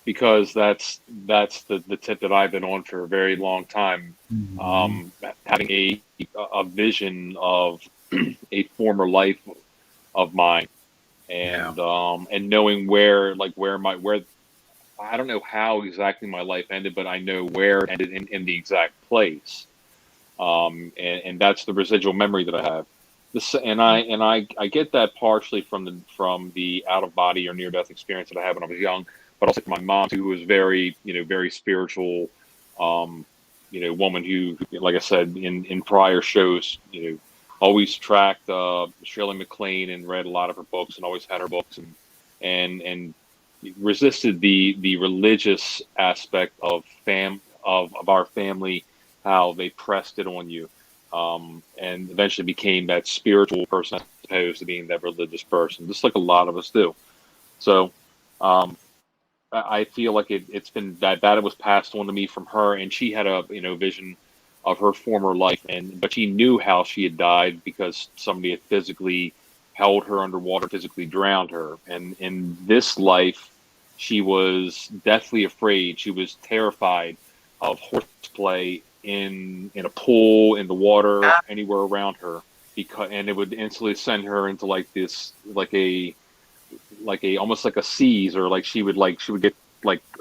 Because that's the tip that I've been on for a very long time. Mm-hmm. Having a vision of a former life of mine, and knowing where I don't know how exactly my life ended, but I know where it ended in the exact place. And that's the residual memory that I have. I get that partially from the out of body or near death experience that I had when I was young, but also from my mom, who was very spiritual, woman who, like I said in prior shows, always tracked Shirley MacLaine and read a lot of her books and always had her books and resisted the religious aspect of our family, how they pressed it on you, and eventually became that spiritual person as opposed to being that religious person, just like a lot of us do. So I feel like it's been that it was passed on to me from her, and she had a vision of her former life, but she knew how she had died because somebody had physically held her underwater, physically drowned her, and in this life she was deathly afraid. She was terrified of horseplay in a pool, in the water, anywhere around her, and it would instantly send her into like a almost like a seize, or she would get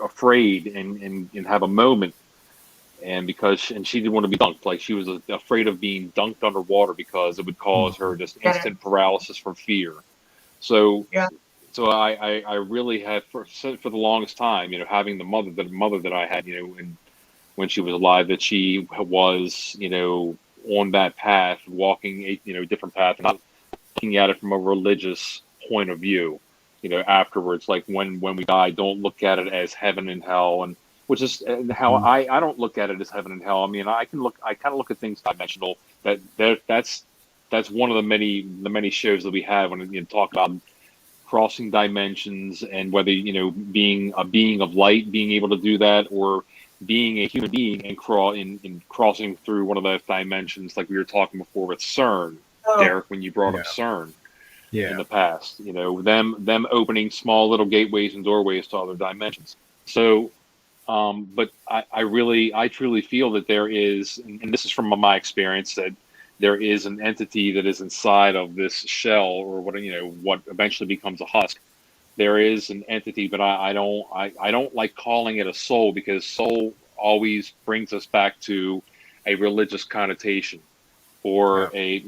afraid and have a moment, and she didn't want to be dunked. Like she was afraid of being dunked underwater because it would cause her just instant paralysis from fear. So Yeah. so I really had for the longest time, having the mother that I had, and when she was alive, that she was, on that path, walking a different path, not looking at it from a religious point of view. Afterwards, like when we die, don't look at it as heaven and hell, and which is how I don't look at it as heaven and hell. I mean, I kind of look at things dimensional. That's one of the many shows that we have when talk about crossing dimensions, and whether being a being of light, being able to do that, or being a human being and crossing through one of those dimensions, like we were talking before with CERN, Derek, when you brought up CERN in the past, them opening small little gateways and doorways to other dimensions. So, but I truly feel that there is, and this is from my experience, that there is an entity that is inside of this shell, or what eventually becomes a husk. There is an entity, but I don't like calling it a soul, because soul always brings us back to a religious connotation, or a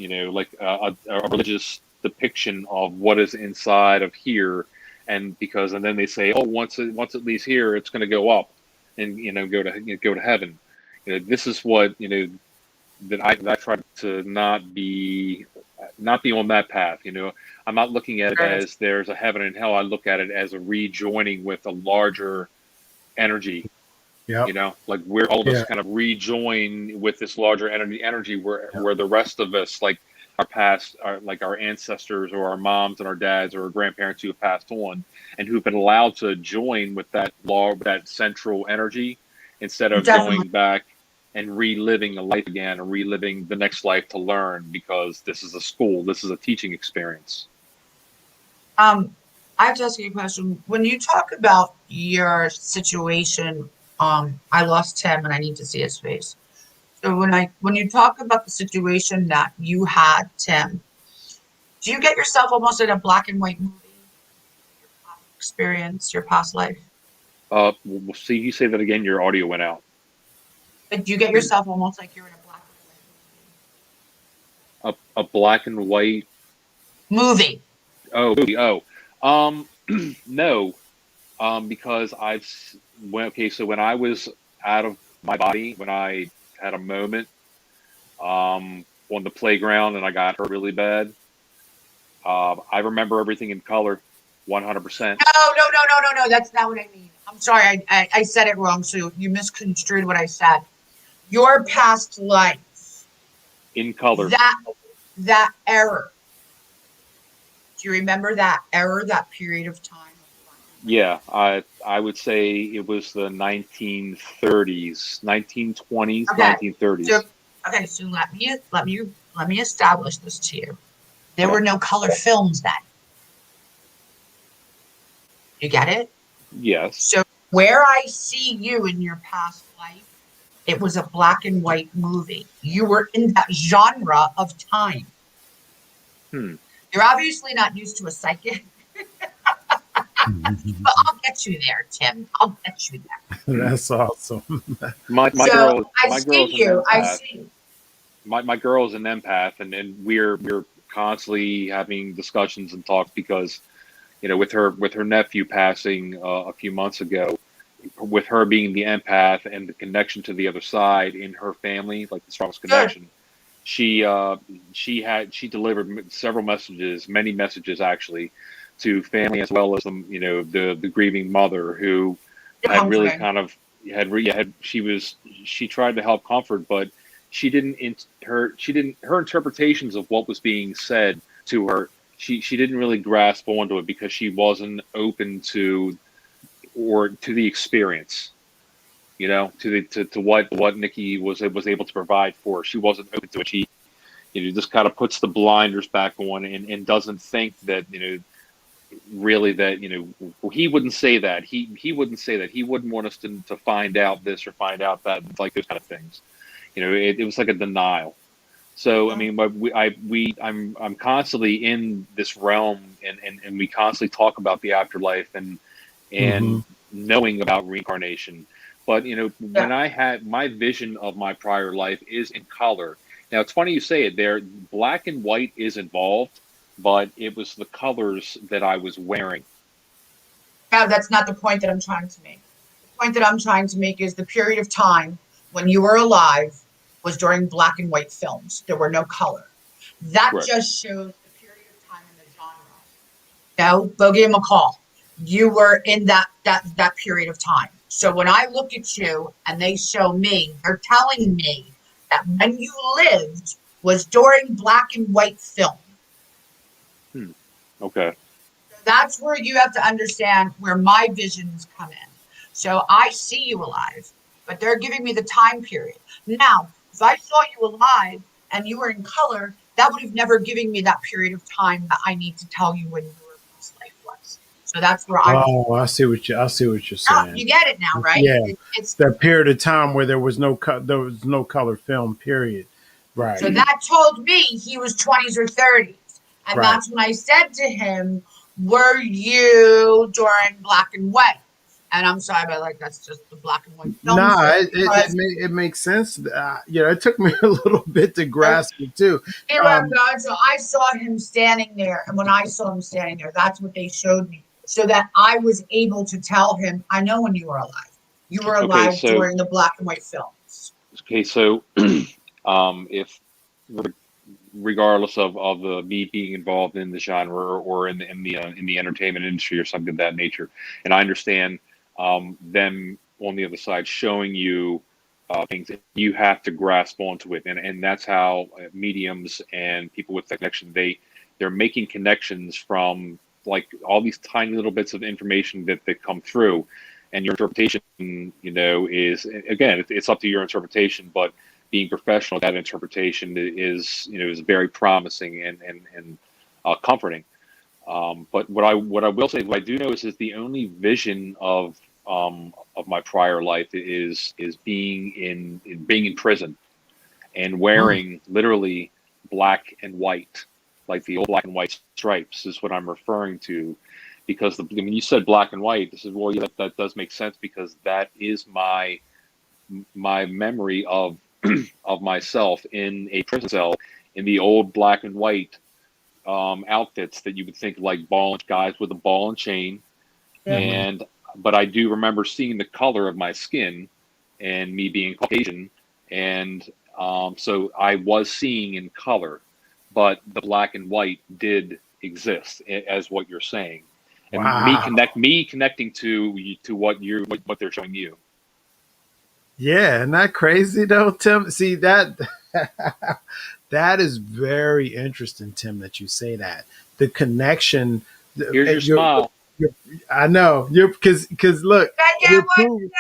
religious depiction of what is inside of here, and then they say, oh, once it leaves here, it's going to go up and go to heaven. This is what that I try to not be not be on that path. I'm not looking at it as there's a heaven and hell. I look at it as a rejoining with a larger energy. Yep. Like we're all of us Yeah. kind of rejoin with this larger energy where the rest of us, like our past, like our ancestors or our moms and our dads or our grandparents who have passed on and who've been allowed to join with that central energy instead of Definitely. going back and reliving a life again or reliving the next life to learn, because this is a school, this is a teaching experience. I have to ask you a question. When you talk about your situation, I lost Tim and I need to see his face. So when you talk about the situation that you had, Tim, do you get yourself almost in a black and white movie? Your past experience, your past life? We'll see. You say that again. Your audio went out. But do you get yourself almost like you're in a black and white A black and white movie? movie. No, because so when I was out of my body, when I had a moment on the playground and I got hurt really bad, I remember everything in color, 100%. No. That's not what I mean. I'm sorry. I said it wrong. So you misconstrued what I said. Your past life. In color. That error. Do you remember that error, that period of time? Yeah, I would say it was the 1930s, 1920s, Okay. 1930s. So let me establish this to you. There were no color films then. You get it? Yes. So where I see you in your past life, it was a black and white movie. You were in that genre of time. You're obviously not used to a psychic. But I'll get you there, Tim. I'll get you there. That's awesome. My so girl, I my see girl's you. an I empath. see you. My girl's an empath, and we're constantly having discussions and talks because, with her nephew passing a few months ago, with her being the empath and the connection to the other side in her family, like the strongest connection. She delivered several messages, many messages actually, to family as well as the grieving mother who had really kind of she tried to help comfort, but her interpretations of what was being said to her, she didn't really grasp onto it because she wasn't open to the experience. To what Nikki was able to provide for her. She wasn't open to it. She, just kind of puts the blinders back on and doesn't think that, really that, he wouldn't say that. He wouldn't say that. He wouldn't want us to find out this or find out that, like those kind of things. It was like a denial. So, I mean, I'm constantly in this realm and we constantly talk about the afterlife and knowing about reincarnation. But, when I had my vision of my prior life is in color. Now, it's funny you say it there. Black and white is involved, but it was the colors that I was wearing. No, that's not the point that I'm trying to make. The point that I'm trying to make is the period of time when you were alive was during black and white films. There were no color. That Correct. Just shows the period of time in the genre. Go give him a call. You were in that period of time. So when I look at you and they show me, they're telling me that when you lived was during black and white film. Okay. That's where you have to understand where my visions come in. So I see you alive, but they're giving me the time period. Now, if I saw you alive and you were in color, that would have never given me that period of time that I need to tell you when your past life was. So that's where I see what you're saying. You get it now, right? Yeah, it's that period of time where there was no color film. Period. Right. So that told me he was 20s or 30s, and that's when I said to him, "Were you during black and white?" And I'm sorry, but that's just the black and white film. Nah, it makes sense. It took me a little bit to grasp it too. So I saw him standing there, and when I saw him standing there, that's what they showed me, so that I was able to tell him, "I know when you were alive. You were alive during the black and white films." Okay, so if regardless of the me being involved in the genre or in the entertainment industry or something of that nature. And I understand them on the other side showing you things that you have to grasp onto it, and that's how mediums and people with that connection, they're making connections from like all these tiny little bits of information that come through, and your interpretation, is, again, it's up to your interpretation, but being professional, that interpretation is very promising and comforting. But what I will say, what I do know is the only vision of my prior life is being in prison and wearing literally black and white, like the old black and white stripes is what I'm referring to. Because when you said black and white, this is, well, yeah, that does make sense, because that is my memory of of myself in a prison cell in the old black and white outfits that you would think like guys with a ball and chain. Yeah. But I do remember seeing the color of my skin and me being Caucasian, and so I was seeing in color, but the black and white did exist, as what you're saying, and Wow. me connecting to what they're showing you. Yeah, isn't that crazy though, Tim? See that that is very interesting, Tim, that you say that. The connection. Here's your smile. You're, I know you're because look, That you're one, proving,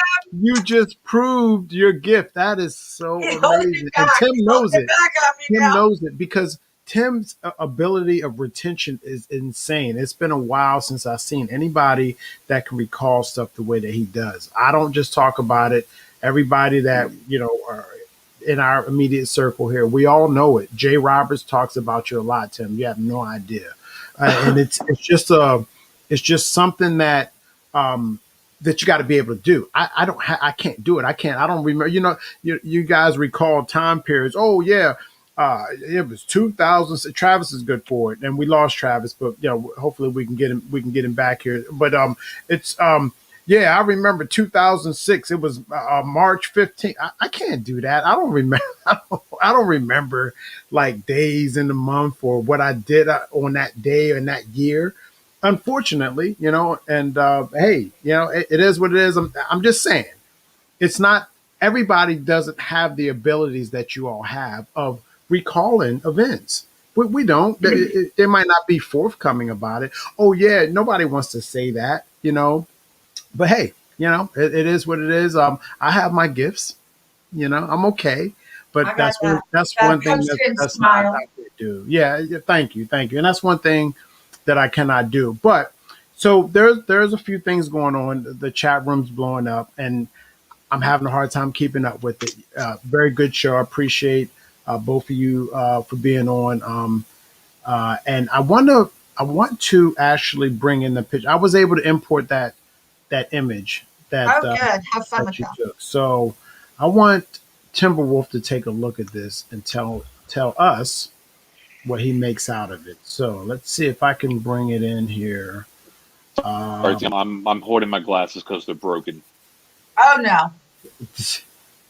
you just proved your gift. That is so he's holding it amazing, and back. Tim He's knows holding it it. back on me Tim now. knows it because Tim's ability of retention is insane. It's been a while since I've seen anybody that can recall stuff the way that he does. I don't just talk about it. Everybody that are in our immediate circle here, we all know it. Jay Roberts talks about you a lot, Tim. You have no idea, and it's just something that that you got to be able to do. I can't do it. I don't remember. You guys recall time periods. Oh yeah, it was 2000. Travis is good for it, and we lost Travis, but hopefully we can get him. We can get him back here. But it's yeah, I remember 2006. It was March 15th. I can't do that. I don't remember. I don't remember like days in the month or what I did on that day or in that year. Unfortunately, and hey, it is what it is. I'm just saying, it's not everybody doesn't have the abilities that you all have of recalling events. We don't. They might not be forthcoming about it. Oh yeah, nobody wants to say that. But hey, it is what it is. I have my gifts. I'm okay. I But got that. that's That one thing Pepsi that's not smile. I can't do. Yeah, yeah, thank you, and that's one thing that I cannot do. But so there's a few things going on. The chat room's blowing up, and I'm having a hard time keeping up with it. Very good show. I appreciate both of you for being on. And I want to actually bring in the picture. I was able to import that image Oh, good. Have fun with that you that. took. So I want Timberwolf to take a look at this and tell us what he makes out of it. So let's see if I can bring it in here. Sorry, Tim, I'm holding my glasses because they're broken. Oh no.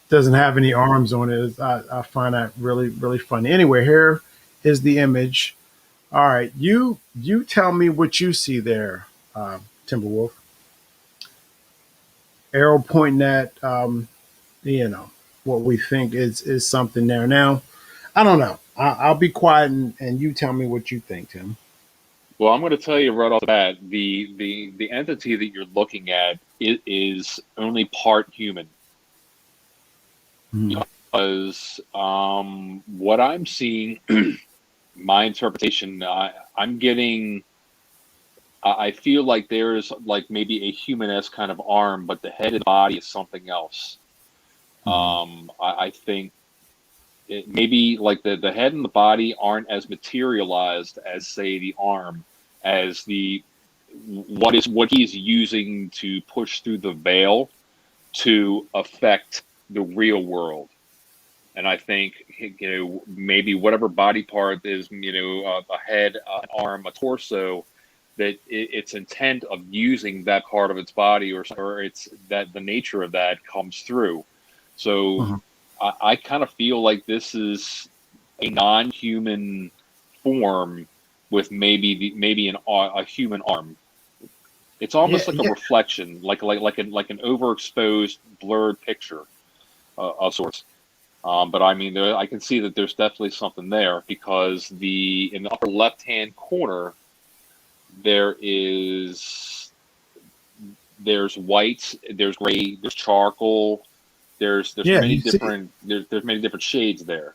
Doesn't have any arms on it. I find that really really funny. Anyway, here is the image. All right, you tell me what you see there, Timberwolf. Arrow pointing at what we think is something there. Now, I don't know. I'll be quiet and you tell me what you think, Tim. Well, I'm going to tell you right off the bat, the entity that you're looking at is only part human, Mhm. because what I'm seeing, my interpretation, I'm getting. I feel like there's like maybe a human-esque kind of arm, but the head and body is something else. Mhm. I think maybe like the head and the body aren't as materialized as, say, the arm, as what he's using to push through the veil to affect the real world. And I think maybe whatever body part is, a head, an arm, a torso, that its intent of using that part of its body, or it's that the nature of that comes through. So Mhm. I kind of feel like this is a non-human form with maybe a human arm. It's Yeah, almost like a yeah, reflection, like an overexposed, blurred picture of sorts. But I mean, I can see that there's definitely something there, because in the upper left-hand corner there's whites, there's gray, there's charcoal, there's yeah. many You see, different there's many different shades there.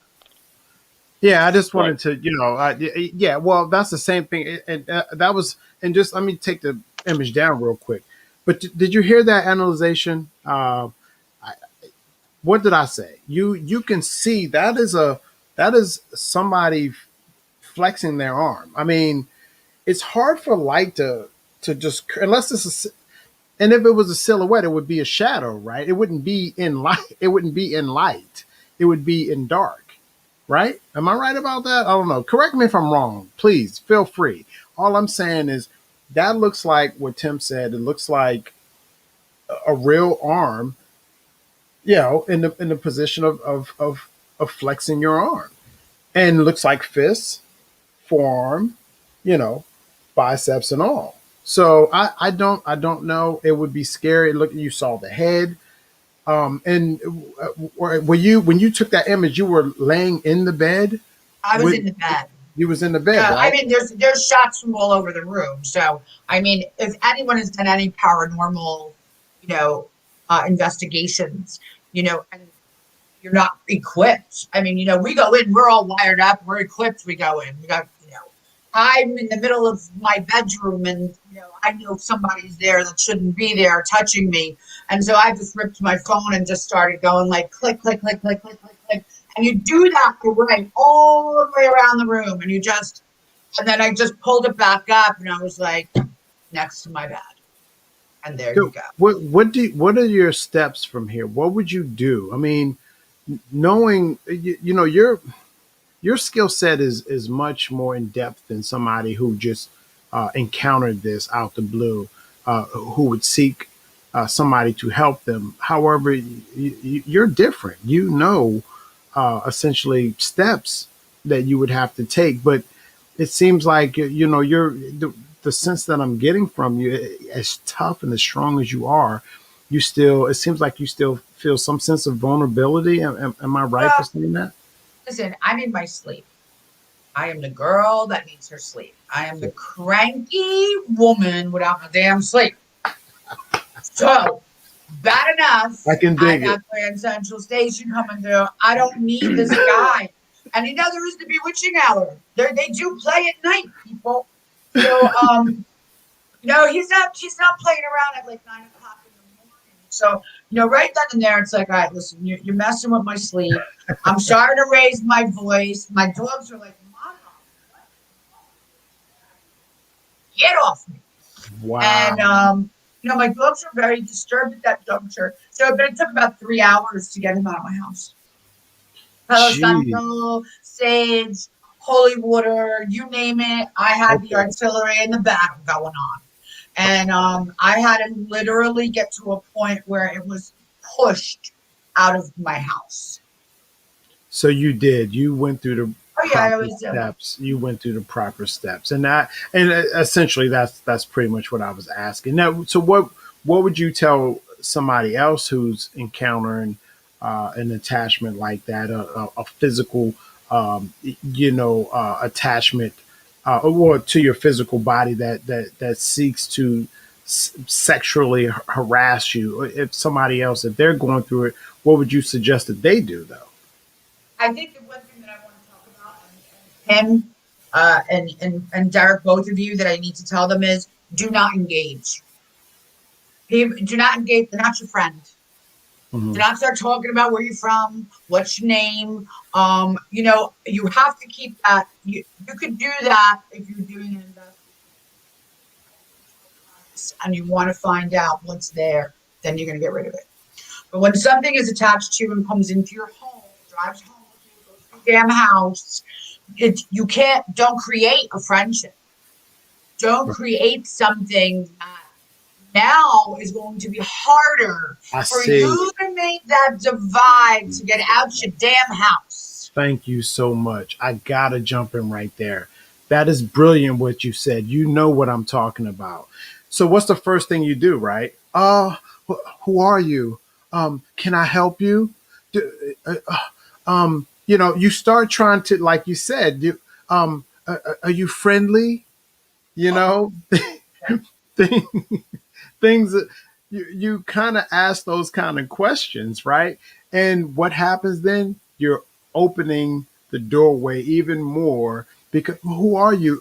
yeah. I just Right. wanted to, yeah. Well, that's the same thing, and that was, and just let me take the image down real quick. But did you hear that analyzation? What did I say? You can see that is somebody flexing their arm. I mean, it's hard for light to just, unless it's a, and if it was a silhouette, it would be a shadow, right? It wouldn't be in light. It wouldn't be in light. It would be in dark, right? Am I right about that? I don't know. Correct me if I'm wrong. Please feel free. All I'm saying is that looks like what Tim said. It looks like a real arm, in the position of flexing your arm, and it looks like fists, forearm, you know, biceps and all. So I don't know. It would be scary. Look, you saw the head. And were you, when you took that image, you were laying in the bed? I was With, in the bed. you was in the bed, I right? mean, there's shots from all over the room. So I mean, if anyone has done any paranormal, you know, investigations, and you're not equipped. I mean, we go in, we're all wired up, we're equipped, we go in. We got, I'm in the middle of my bedroom and, I know somebody's there that shouldn't be there touching me. And so I just ripped my phone and just started going like click, click, click, click, click, click, click. And you do that for right all the way around the room. And then I just pulled it back up and I was like next to my bed. And there you So go. what are your steps from here? What would you do? I mean, knowing your skill set is much more in depth than somebody who just encountered this out the blue, who would seek somebody to help them. However, you're different. Essentially steps that you would have to take, but it seems like you're the sense that I'm getting from you, as tough and as strong as you are. You still, it seems like you still feel some sense of vulnerability. Am I right for Well, saying that? listen, I'm in my sleep. I am the girl that needs her sleep. I am the cranky woman without my damn sleep. So, bad enough, I can I dig it. got Grand Central Station coming through. I don't need this guy. And there is the bewitching hour. They do play at night, people. So, she's not playing around at like 9 o'clock in the morning. So, right then and there, it's like, all right, listen, you're messing with my sleep. I'm starting to raise my voice. My dogs are like, Mama, get off me. Wow. And my dogs are very disturbed at that juncture. So, but it took about 3 hours to get him out of my house. Palo Gee. Santo, sage, holy water, you name it. I had the Okay. artillery and the battle going on. And I had to literally get to a point where it was pushed out of my house. So you did. You went through the Oh yeah, I proper was. steps. You went through the proper steps, and essentially that's pretty much what I was asking. Now, so what would you tell somebody else who's encountering an attachment like that, a physical, attachment, or to your physical body that seeks to sexually harass you? If somebody else, if they're going through it, what would you suggest that they do, though? I think the one thing that I want to talk about, and him, and Derek, both of you, that I need to tell them is, do not engage. Do not engage. They're not your friend. Do Mhm. not start talking about where you're from, what's your name. You have to keep that. You could do that if you're doing an investment and you want to find out what's there, then you're going to get rid of it. But when something is attached to you and comes into your home, drives home with you, goes to your damn house, don't create a friendship. Don't create something that now is going to be harder I for see. you to make that divide to get out your damn house. Thank you so much. I gotta jump in right there. That is brilliant what you said. You know what I'm talking about. So what's the first thing you do, right? Who are you? Can I help you? You start trying to, like you said, are you friendly? You know, thing, things that you kind of ask those kind of questions, right? And what happens then? You're opening the doorway even more because who are you?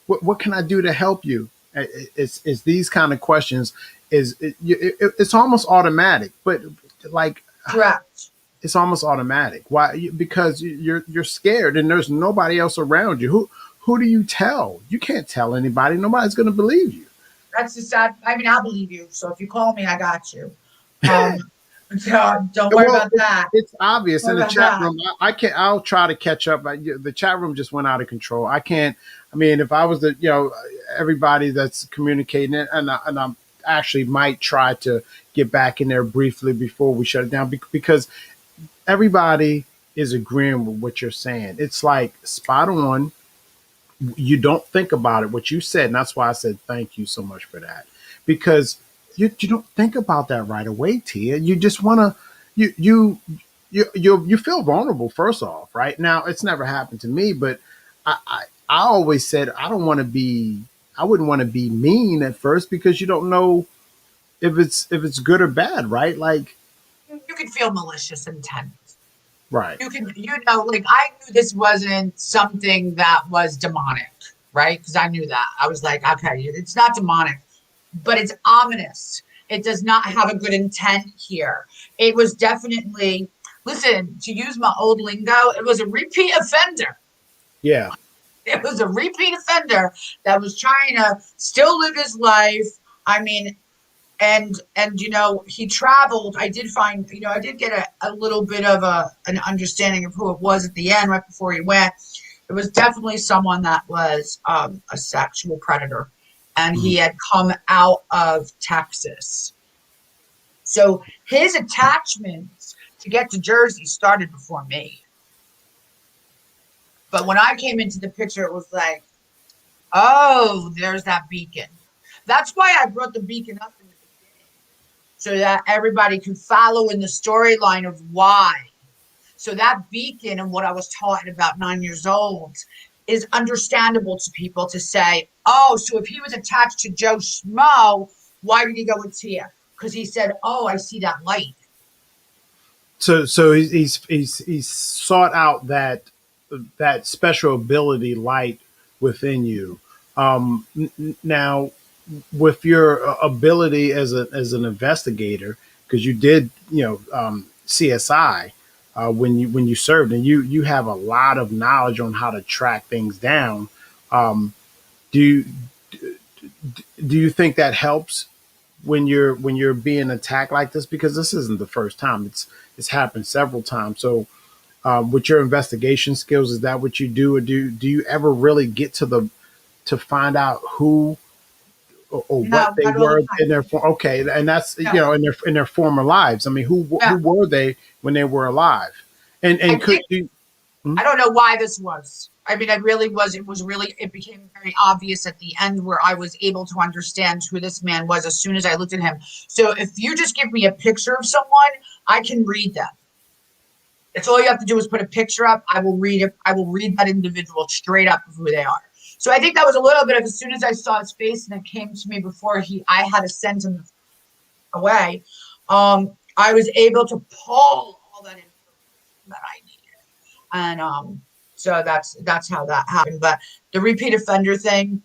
What can I do to help you? It's these kind of questions. It's almost automatic, but like Correct. it's almost automatic. Why? Because you're scared and there's nobody else around you. Who do you tell? You can't tell anybody. Nobody's going to believe you. That's the sad. I mean, I'll believe you. So if you call me, I got you. Um, so don't worry Well, about that. it's obvious in Don't the worry about chat that. room. I can't. I'll try to catch up. The chat room just went out of control. I can't. I mean, if I was the, everybody that's communicating it, and I actually might try to get back in there briefly before we shut it down because everybody is agreeing with what you're saying. It's like spot on. You don't think about it, what you said, and that's why I said thank you so much for that. Because you don't think about that right away, Tia. You just wanna you feel vulnerable first off, right? Now it's never happened to me, but I always said I wouldn't want to be mean at first because you don't know if it's good or bad, right? Like You can feel malicious intent. right. Like I knew this wasn't something that was demonic, right? Because I knew that. I was like, okay, it's not demonic, but it's ominous. It does not have a good intent here. It was definitely, listen, to use my old lingo, it was a repeat offender. Yeah. It was a repeat offender that was trying to still live his life. I mean, and he traveled. I did find, I did get a little bit of an understanding of who it was at the end right before he went. It was definitely someone that was a sexual predator, and he Mhm. had come out of Texas. So his attachments to get to Jersey started before me. But when I came into the picture, it was like, oh, there's that beacon. That's why I brought the beacon up in the beginning, so that everybody could follow in the storyline of why. So that beacon and what I was taught at about 9 years old is understandable to people to say, oh, so if he was attached to Joe Schmo, why did he go with Tia? Because he said, oh, I see that light. So he's sought out that special ability light within you. Now, with your ability as an investigator, because you did CSI when you served, and you have a lot of knowledge on how to track things down. Um, do you do you think that helps when you're being attacked like this? Because this isn't the first time. It's happened several times. So with your investigation skills, is that what you do, or do you ever really get to find out who or what No, they not all the were time. in their okay, and that's No, in their former lives. I mean, who no. were they when they were alive? I And could think you? Hmm? I don't know why this was. I mean, it became very obvious at the end where I was able to understand who this man was as soon as I looked at him. So if you just give me a picture of someone, I can read them. It's all you have to do is put a picture up. I will read it. I will read that individual straight up of who they are. So I think that was a little bit of, as soon as I saw his face and it came to me before I had to send him away. I was able to pull all that information that I needed. And so that's how that happened. But the repeat offender thing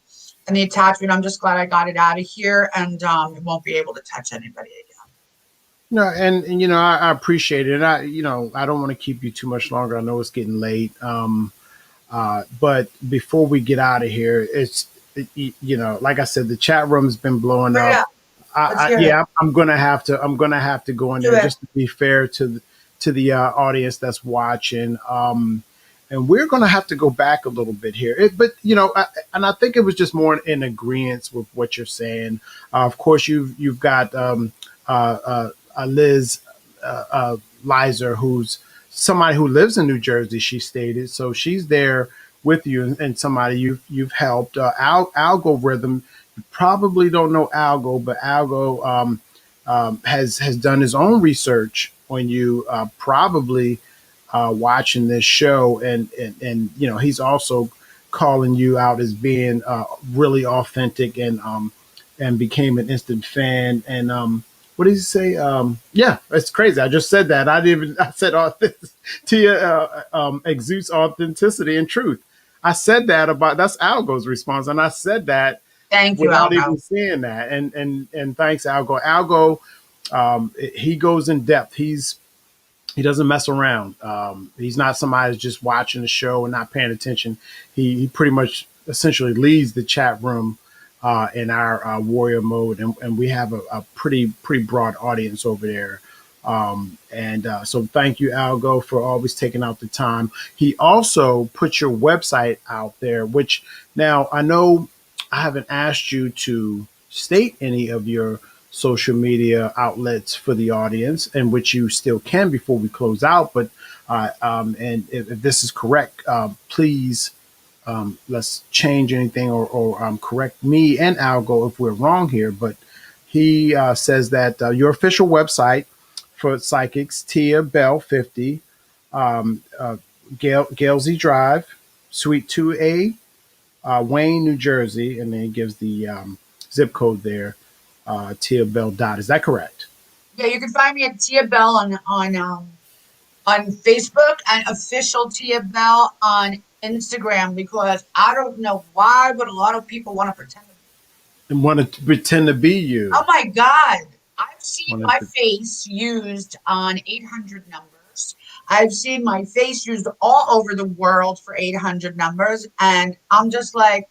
and the attachment, I'm just glad I got it out of here, and it won't be able to touch anybody again. No, and I appreciate it. And I don't want to keep you too much longer. I know it's getting late. But before we get out of here, like I said, the chat room's been blowing Bring it up. up. Let's hear it. Yeah, I'm gonna have to go in there Do it. just to be fair to the audience that's watching. And we're gonna have to go back a little bit here. But and I think it was just more in agreement with what you're saying. Of course, you've got Liz Lizer, who's somebody who lives in New Jersey, she stated. So she's there with you, and somebody you've helped. Algorithm, you probably don't know Algo, but Algo has done his own research on you, probably watching this show, and he's also calling you out as being really authentic, and became an instant fan. And what did he say? Yeah, it's crazy. I just said that. I didn't even. I said Tia exudes authenticity and truth. I said that about that's Algo's response, and I said that Thank you, without even Algo. saying that. And thanks, Algo. Algo, he goes in depth. He doesn't mess around. He's not somebody who's just watching the show and not paying attention. He pretty much essentially leads the chat room in our warrior mode, and we have a pretty broad audience over there. And so thank you, Algo, for always taking out the time. He also put your website out there, which now I know I haven't asked you to state any of your social media outlets for the audience, and which you still can before we close out. But and if this is correct, please let's change anything, or correct me and Algo if we're wrong here. But he says that your official website for psychics, Tia Belle 50, Galesy Drive, Suite 2A, Wayne, New Jersey, and then he gives the zip code there, Tia Belle dot. Is that correct? Yeah, you can find me at Tia Belle on Facebook, and official Tia Belle on Instagram, because I don't know why, but a lot of people want to pretend. And want to pretend to be you. Oh my God. I've seen Wanted my to- face used on 800 numbers. I've seen my face used all over the world for 800 numbers. And I'm just like,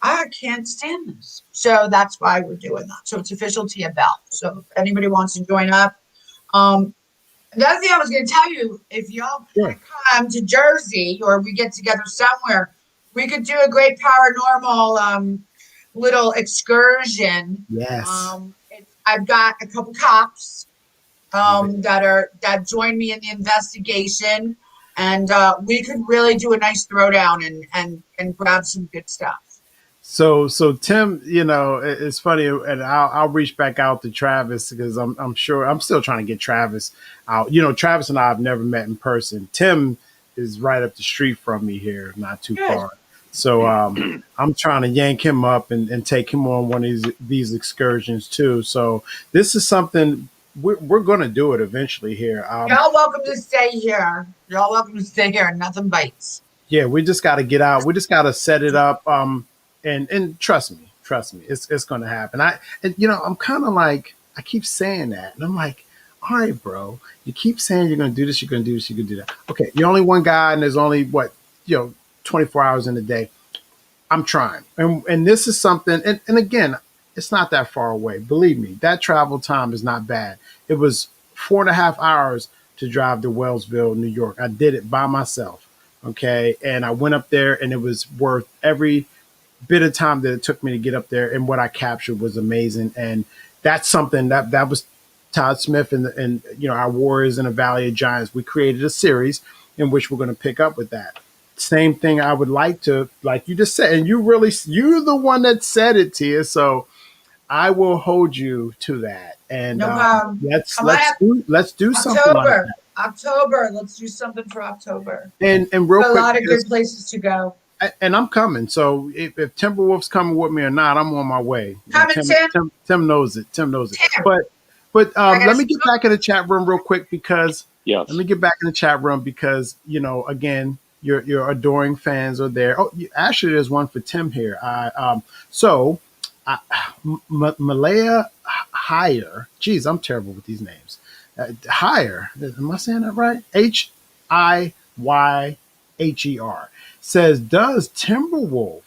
I can't stand this. So that's why we're doing that. So it's official Tia Belle. So if anybody wants to join up. The other thing I was going to tell you, if y'all want to come to Jersey, or we get together somewhere, we could do a great paranormal little excursion. Yes. I've got a couple cops that join me in the investigation, and we could really do a nice throwdown and grab some good stuff. So Tim, it's funny, and I'll reach back out to Travis, because I'm sure I'm still trying to get Travis out. Travis and I have never met in person. Tim is right up the street from me here, not too far. So I'm trying to yank him up and take him on one of these excursions too. So this is something we're going to do it eventually here. Y'all welcome to stay here. Y'all welcome to stay here. Nothing bites. Yeah, we just got to get out. We just got to set it up. And trust me, it's going to happen. I'm kind of like, I keep saying that, and I'm like, all right, bro, you keep saying you're going to do this, you're going to do this, you're going to do that. Okay, you're only one guy, and there's only 24 hours in a day. I'm trying, and this is something. And again, it's not that far away. Believe me, that travel time is not bad. It was 4.5 hours to drive to Wellsville, New York. I did it by myself. Okay, and I went up there, and it was worth every bit of time that it took me to get up there, and what I captured was amazing. And that's something that was Todd Smith and our Warriors in the Valley of Giants. We created a series in which we're going to pick up with that. Same thing I would like to, like you just said, and you're the one that said it, Tia. So I will hold you to that. And no problem. let's do something like that. October. Let's do something for October. And real quick, a lot of good places to go. And I'm coming. So if Timberwolf's coming with me or not, I'm on my way. Tim knows it. Tim knows it. Tim. But let me get back in the chat room real quick, because yes. Let me get back in the chat room because again, your adoring fans are there. Oh, actually, there's one for Tim here. Malaya Hire. Geez, I'm terrible with these names. Hire. Am I saying that right? Hiyher says, does Timberwolf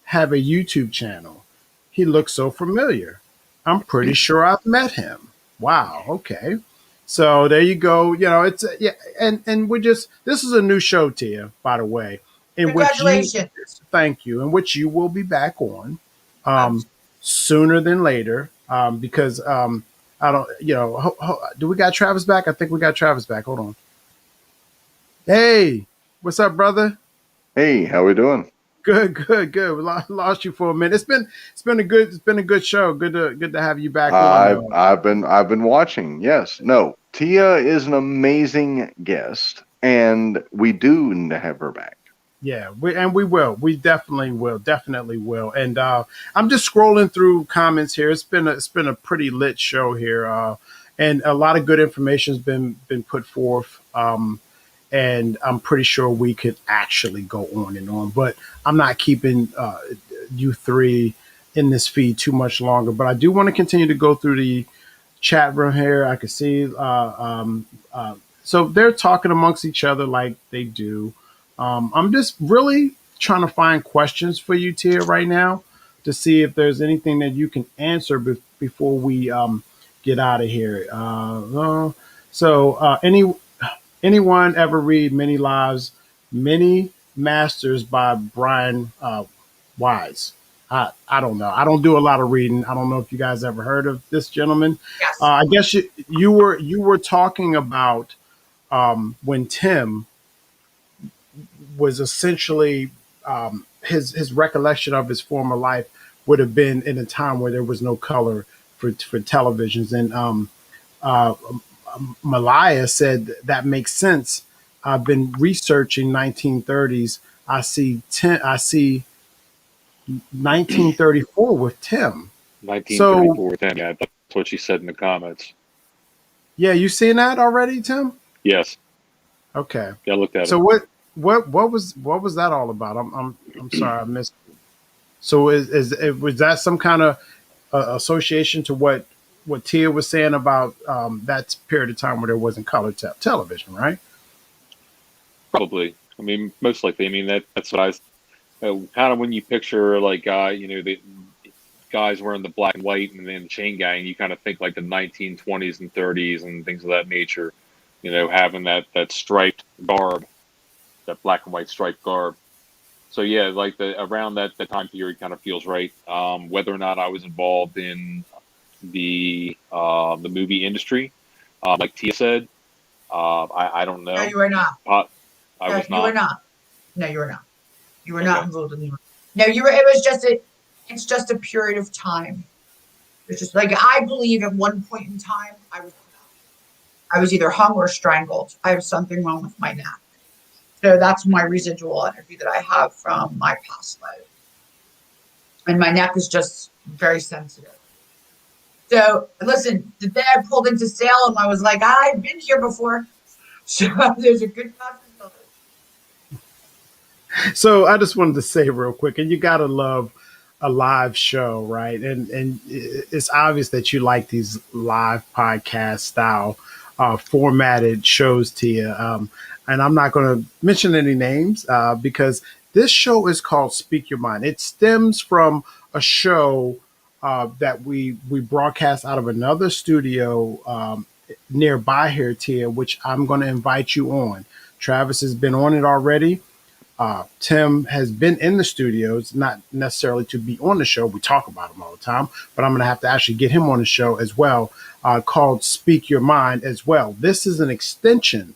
have a YouTube channel? He looks so familiar. I'm pretty sure I've met him. Wow. Okay. So there you go. It's and we're this is a new show, Tia, by the way. Congratulations. Thank you. In which you will be back on sooner than later. Because I don't, do we got Travis back? I think we got Travis back. Hold on. Hey, what's up, brother? Hey, how we doing? Good, good, good. We lost you for a minute. It's been a good show. Good to have you back on. I've been watching. Yes. No. Tia is an amazing guest, and we do need to have her back. Yeah, we will. We definitely will. And I'm just scrolling through comments here. It's been a pretty lit show here, and a lot of good information has been put forth. And I'm pretty sure we could actually go on and on, but I'm not keeping you three in this feed too much longer. But I do want to continue to go through the chat room here. I can see. So they're talking amongst each other like they do. I'm just really trying to find questions for you, Tia, right now to see if there's anything that you can answer before we get out of here. Anyone ever read Many Lives, Many Masters by Brian Wise? I don't know. I don't do a lot of reading. I don't know if you guys ever heard of this gentleman. Yes. I guess you were talking about when Tim was essentially his recollection of his former life would have been in a time where there was no color for televisions, and uh, Malaya said that makes sense. I've been researching 1930s. I see 1934 with Tim. So 1934 with him. Yeah, that's what she said in the comments. yeah, you seen that already, Tim? Yes. Okay. Yeah, I looked at So it. what was that all about? I'm sorry, I missed. So was that some kind of association to what Tia was saying about that period of time where there wasn't color television, right? Probably. I mean, most likely. I mean, that's what I was kind of when you picture like the guys wearing the black and white and then the chain gang, you kind of think like the 1920s and 30s and things of that nature. Having that striped garb, that black and white striped garb. So yeah, like the around that time period kind of feels right. Whether or not I was involved in the movie industry, like Tia said, I don't No, know. you are not. Uh, I No, was you are not. not. No, you are not. You were not Okay. involved in the. No, you were. It was just a. It's just a period of time. It's just like I believe at one point in time I was either hung or strangled. I have something wrong with my neck. So that's my residual energy that I have from my past life. And my neck is just very sensitive. So listen, the day I pulled into Salem, I was like, I've been here before. So there's a good possibility. So I just wanted to say real quick, and you gotta love a live show, right? And it's obvious that you like these live podcast style formatted shows, Tia. And I'm not going to mention any names because this show is called Speak Your Mind. It stems from a show that we broadcast out of another studio nearby here, Tia, which I'm going to invite you on. Travis has been on it already. Tim has been in the studios, not necessarily to be on the show. We talk about him all the time, but I'm going to have to actually get him on the show as well, called Speak Your Mind as well. This is an extension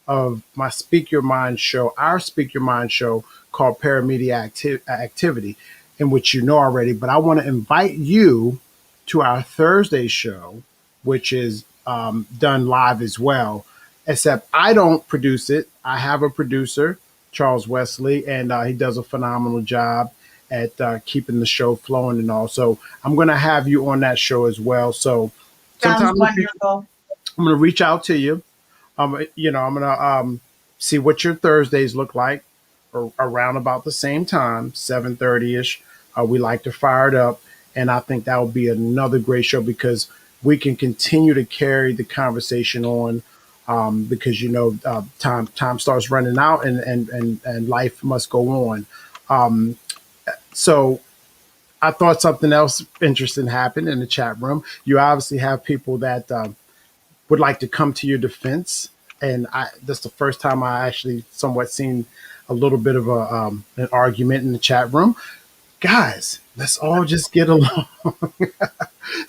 of my Speak Your Mind show, our Speak Your Mind show called Paramedia Activity, in which you know already. But I want to invite you to our Thursday show, which is done live as well. Except I don't produce it. I have a producer, Charles Wesley, and he does a phenomenal job at keeping the show flowing and all. So I'm going to have you on that show as well. So Sounds sometime in the future, wonderful. I'm going to reach out to you. I'm gonna see what your Thursdays look like around about the same time, 7:30 ish. We like to fire it up, and I think that will be another great show because we can continue to carry the conversation on. Because time starts running out, and life must go on. Um, so I thought something else interesting happened in the chat room. You obviously have people that would like to come to your defense. And that's the first time I actually somewhat seen a little bit of an argument in the chat room. Guys, let's all just get along.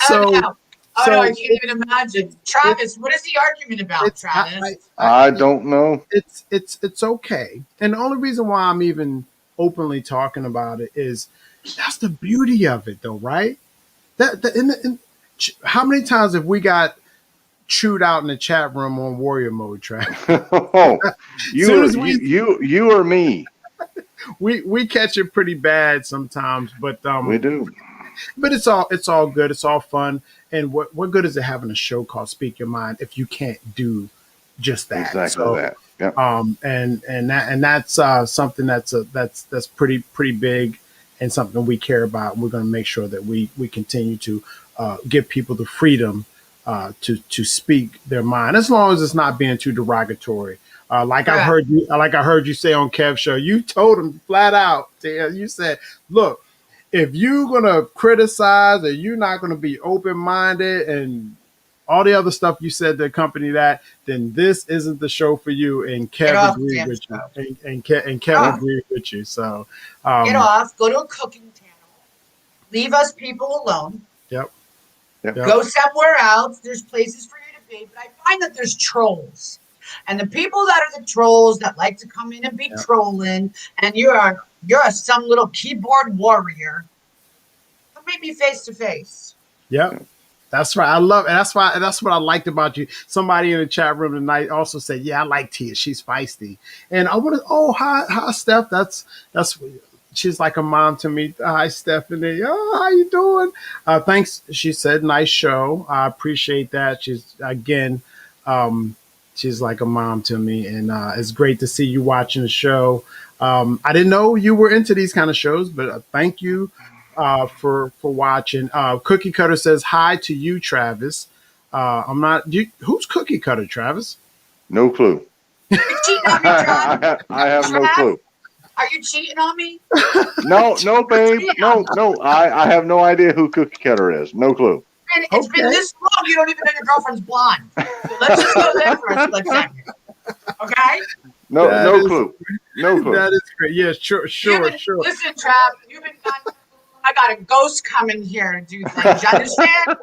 Oh So no. Oh no, I So can't even imagine. Travis, what is the argument about, it's Travis? I don't know. it's okay. And the only reason why I'm even openly talking about it is that's the beauty of it, though, right? How many times have we got chewed out in the chat room on warrior mode, Trav? Oh, Soon as you or me. we catch it pretty bad sometimes, We do. but it's all good. It's all fun. And what good is it having a show called Speak Your Mind if you can't do just that? Exactly So that. Yep. That's something that's pretty big and something we care about. And we're going to make sure that we continue to give people the freedom to speak their mind, as long as it's not being too derogatory. Correct. Like I heard you say on Kev's show, you told him flat out. You said, "Look, if you're gonna criticize or you're not gonna be open minded and all the other stuff you said to accompany that, then this isn't the show for you." And Get Kev off the agreed damn with you. show. And Get Kev off. agreed with you. So, Get um, off. Go to a cooking channel. Leave us people alone. yep, Yep. yep, Go somewhere else. There's places for you to be. But I find that there's trolls. And the people that are the trolls that like to come in and be yep, trolling, and you're some little keyboard warrior. Come meet me face to face. yep. That's right. I love it. That's what I liked about you. Somebody in the chat room tonight also said, "Yeah, I like Tia. She's feisty." And I want to. Oh, hi, Steph. That's. She's like a mom to me. Hi, Stephanie. Oh, how you doing? Thanks. She said, "Nice show. I appreciate that." She's again. She's like a mom to me, and it's great to see you watching the show. I didn't know you were into these kind of shows, but thank you for watching. Cookie Cutter says hi to you, Travis. I'm not. Who's Cookie Cutter, Travis? No clue. You cheating on me, Trav? I have no Trav? clue. Are you cheating on me? No, babe. No. I have no idea who Cookie Cutter is. No clue. And it's been this long, you don't even know your girlfriend's blonde. So let's just go there for a split second. Okay? No, That no is- clue. No clue. That is great. Yeah, sure. Listen, Trav, you've been done. I got a ghost coming here to do things. You understand?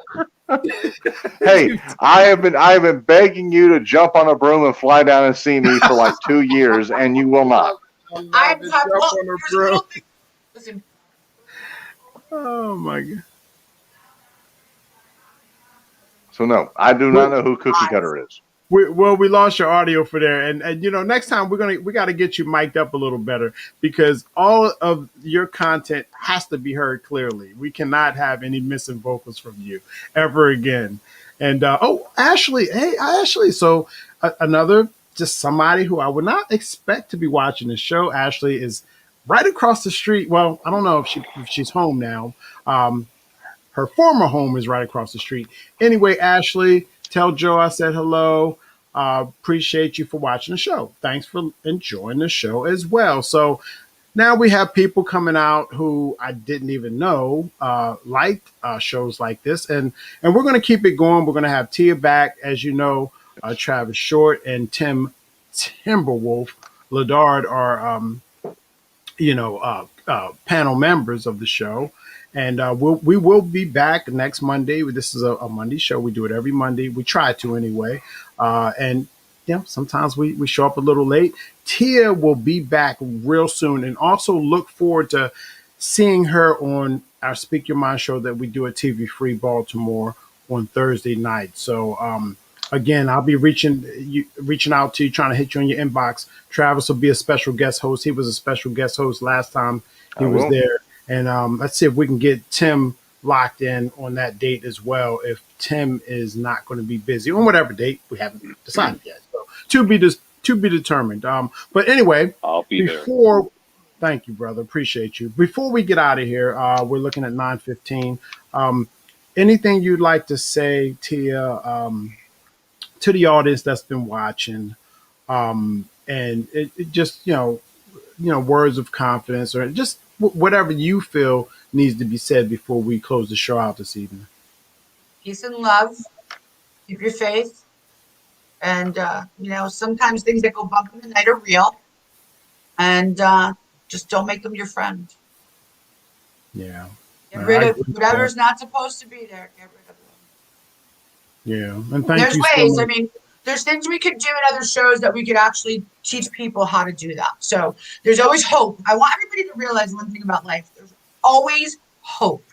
Hey, I have been begging you to jump on a broom and fly down and see me for like 2 years, and you will not. Well, Jump on a here's a broom. little thing. Listen, Oh my god. So no, I do not know who Cookie Cutter is. We lost your audio for there, and next time we got to get you mic'd up a little better, because all of your content has to be heard clearly. We cannot have any missing vocals from you ever again. And Ashley, hey Ashley, so another just somebody who I would not expect to be watching the show. Ashley is right across the street. Well, I don't know if she's home now. Her former home is right across the street. Anyway, Ashley, tell Joe I said hello. Appreciate you for watching the show. Thanks for enjoying the show as well. So now we have people coming out who I didn't even know liked shows like this, and we're going to keep it going. We're going to have Tia back, as you know. Travis Short and Timberwolf Ladard are panel members of the show. And we will be back next Monday. This is a Monday show. We do it every Monday. We try to anyway. And sometimes we show up a little late. Tia will be back real soon, and also look forward to seeing her on our Speak Your Mind show that we do at TV Free Baltimore on Thursday night. So again, I'll be reaching out to you, trying to hit you in your inbox. Travis will be a special guest host. He was a special guest host last time he was there. And let's see if we can get Tim locked in on that date as well, if Tim is not going to be busy on whatever date. We haven't decided yet. So to be determined. But anyway, I'll be there. Thank you, brother. Appreciate you. Before we get out of here, we're looking at 9:15. Anything you'd like to say, Tia, to the audience that's been watching, and it just words of confidence, or just whatever you feel needs to be said before we close the show out this evening. peace and love. Keep your faith. And, sometimes things that go bump in the night are real. And just don't make them your friend. Yeah. Get rid of whatever's not supposed to be there. Get rid of them. Yeah, and thank There's you so ways. I much. mean, there's things we could do in other shows that we could actually teach people how to do that. So there's always hope. I want everybody to realize one thing about life. There's always hope.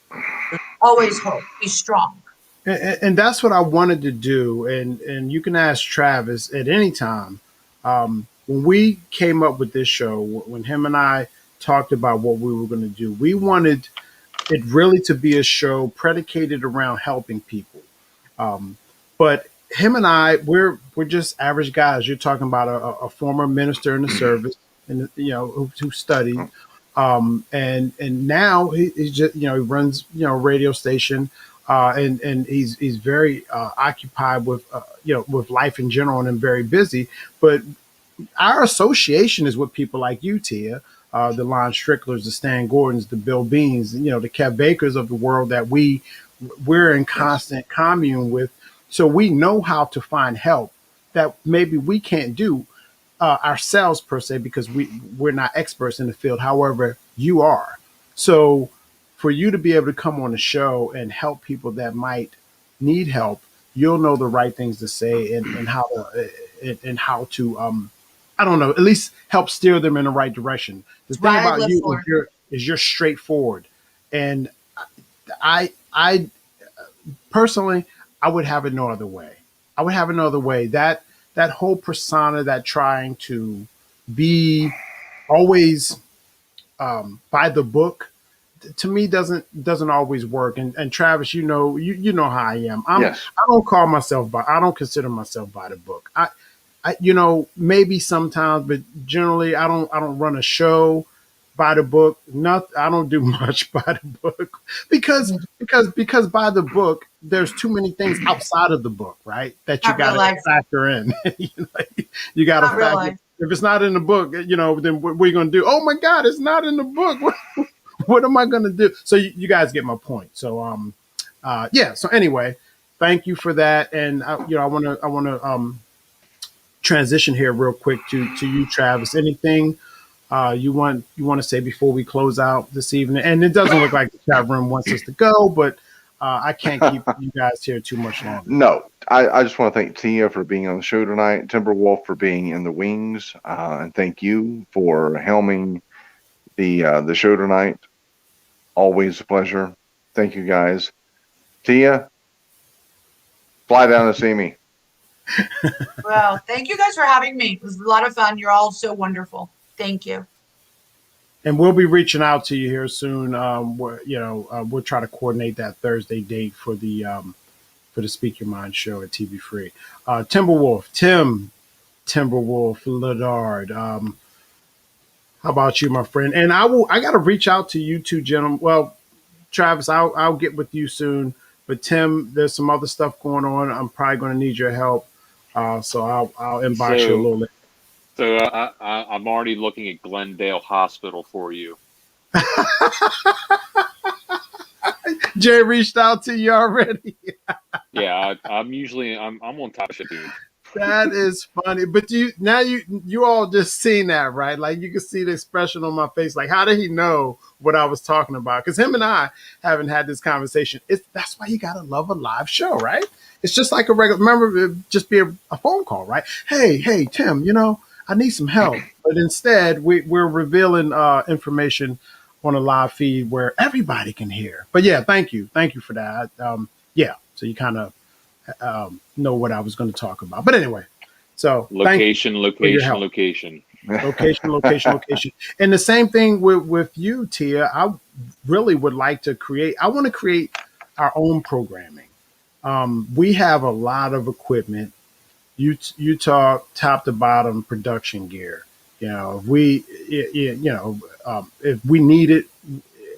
There's always hope. Be strong. And that's what I wanted to do. And you can ask Travis at any time. When we came up with this show, when him and I talked about what we were going to do, we wanted it really to be a show predicated around helping people. Um, but him and I, we're just average guys. You're talking about a former minister in the service, and who studied, and now he's just he runs a radio station, and he's very occupied with with life in general and very busy. But our association is with people like you, Tia, the Lon Stricklers, the Stan Gordons, the Bill Beans, the Kev Bakers of the world that we're in constant commune with. So we know how to find help that maybe we can't do ourselves per se because we're not experts in the field. However, you are. So for you to be able to come on the show and help people that might need help, you'll know the right things to say and how to I don't know, at least help steer them in the right direction. The It's thing what I about live you for. is you're straightforward, and I personally I would have it no other way. I would have it no other way. That whole persona, that trying to be always by the book, to me doesn't always work. And Travis, you know how I am. Yes. I don't consider myself by the book. Maybe sometimes, but generally I don't run a show by the book. Not I don't do much by the book because by the book there's too many things outside of the book, right? That you Not real got to life. factor in. You got to Not real factor. life. If it's not in the book, then what are you going to do? Oh my God, it's not in the book. What am I going to do? So you guys get my point. So yeah. So anyway, thank you for that. And I want to transition here real quick to you, Travis. Anything you want to say before we close out this evening? And it doesn't look like the chat room wants us to go, but I can't keep you guys here too much longer. No, I just want to thank Tia for being on the show tonight, Timberwolf for being in the wings, and thank you for helming the show tonight. Always a pleasure. Thank you guys. Tia, fly down to see me. Well, thank you guys for having me. It was a lot of fun. You're all so wonderful. Thank you. And we'll be reaching out to you here soon. We'll try to coordinate that Thursday date for the Speak Your Mind show at TV Free. Timberwolf Ledard. How about you, my friend? And I got to reach out to you two gentlemen. Well, Travis, I'll get with you soon. But Tim, there's some other stuff going on. I'm probably going to need your help. So I'll inbox you a little later. So I'm already looking at Glendale Hospital for you. Jay reached out to you already. Yeah, I'm on top of it. That is funny. But you all just seen that, right? Like you can see the expression on my face. Like, how did he know what I was talking about? Because him and I haven't had this conversation. That's why you gotta love a live show, right? It's just like a regular. Remember, it'd just be a phone call, right? Hey, Tim. I need some help. But instead, we're revealing information on a live feed where everybody can hear. But yeah, thank you for that. Yeah, so you kind of know what I was going to talk about. But anyway, so location. location. And the same thing with you, Tia. I really would like to create. I want to create our own programming. We have a lot of equipment. You talk top to bottom production gear. If if we need it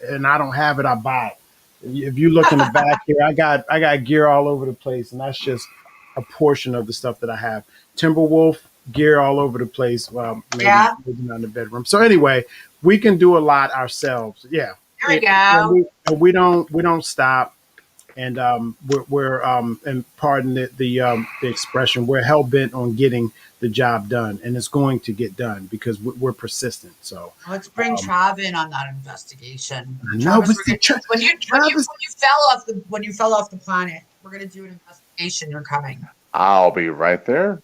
and I don't have it, I buy it. If you look in the back here, I got gear all over the place, and that's just a portion of the stuff that I have. Timberwolf gear all over the place. Well, maybe not in the bedroom. So anyway, we can do a lot ourselves. Yeah. There we go. And we don't stop. And we're and pardon the expression, we're hell bent on getting the job done, and it's going to get done because we're persistent. So let's bring Trav in on that investigation. No, Travis, when you fell off the planet, We're gonna do an investigation. You're coming. I'll be right there.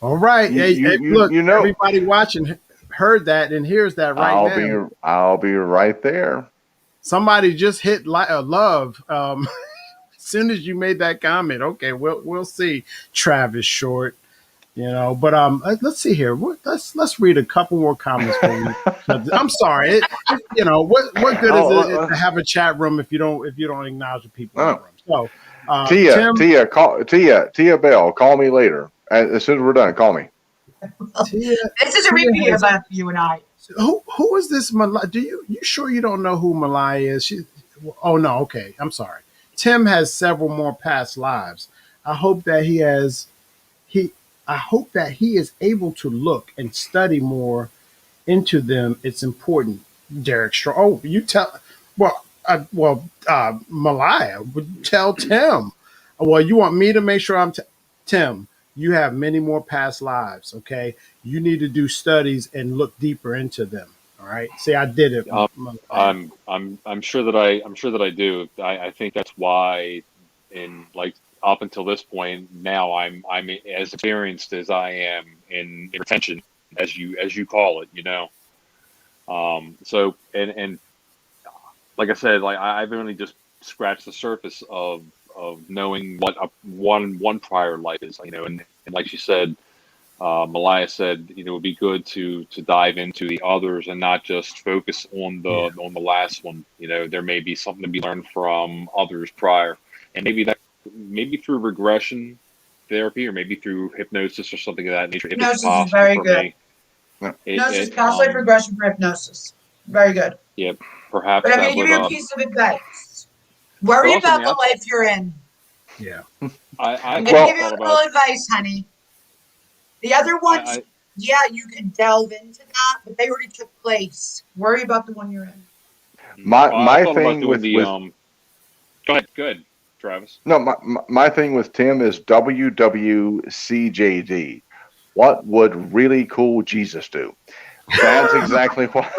All right. You Hey, you hey, you, look, you know everybody watching heard that and hears that right now. I'll be right there. Somebody just hit love. As soon as you made that comment, okay, we'll see. Travis Short, but let's see here. Let's read a couple more comments for you. I'm sorry. What good is it to have a chat room if you don't acknowledge the people in the room? So, Tim, Tia Belle, call me later. As soon as we're done, call me. This is a repeat of you and I. Who is this Malaya? You sure you don't know who Malaya is? Oh no, okay. I'm sorry. Tim has several more past lives. I hope that he I hope that he is able to look and study more into them. It's important. Derek Straw. Oh, you tell. Malaya would tell Tim. Well, you want me to make sure Tim. You have many more past lives. Okay, you need to do studies and look deeper into them. All right. See, I did it. I'm sure that I do. I think that's why, in like up until this point, now I'm as experienced as I am in retention, as you call it. So and like I said, like I've only just scratched the surface of knowing what one prior life is. And like you said, Malaya said, it would be good to dive into the others and not just focus on the last one. There may be something to be learned from others prior, and maybe through regression therapy or maybe through hypnosis or something of that nature. If it's Hypnosis is possible very for good. me, Hypnosis, past life regression for hypnosis. Very good. yeah, perhaps But I'm that going to give would. you a piece of advice. Worry also, about the life you're in. Yeah. I I'm going to give you a little advice, honey. The other ones, you could delve into that, but they already took place. Worry about the one you're in. My thing with Go ahead, Travis. No, my thing with Tim is WWCJD. What would really cool Jesus do? That's exactly what.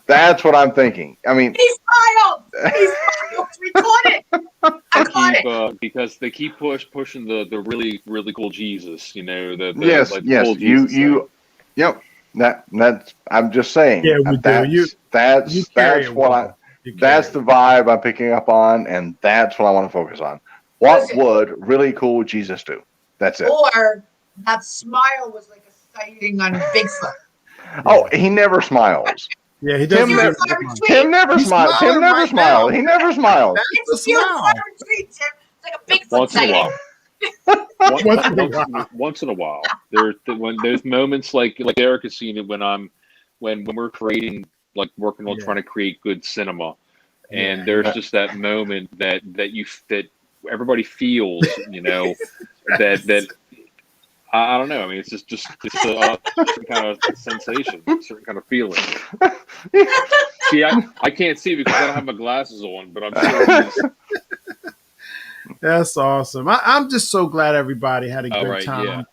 That's what I'm thinking. I mean, he smiled. He smiled. We caught it. I caught it. Because they keep pushing the really really cool Jesus. Yes. Cool Jesus Yep. That's. I'm just saying. Yeah, we do. That's what that's the vibe I'm picking up on, and that's what I want to focus on. What would really cool Jesus do? That's it. Or that smile was like a sighting on Bigfoot. Oh, he never smiles. Yeah, he doesn't. Tim never smiles. Tim never smiles. He never smiles. It's cute. It's like a Bigfoot once sighting. Once in a while, when there's moments like Eric has seen it when we're creating, like working on trying to create good cinema, and there's just that moment that everybody feels, that I don't know. I mean, it's just a certain kind of sensation, a certain kind of feeling. See, I can't see because I don't have my glasses on, but I'm sure That's awesome. I'm just so glad everybody had a good time.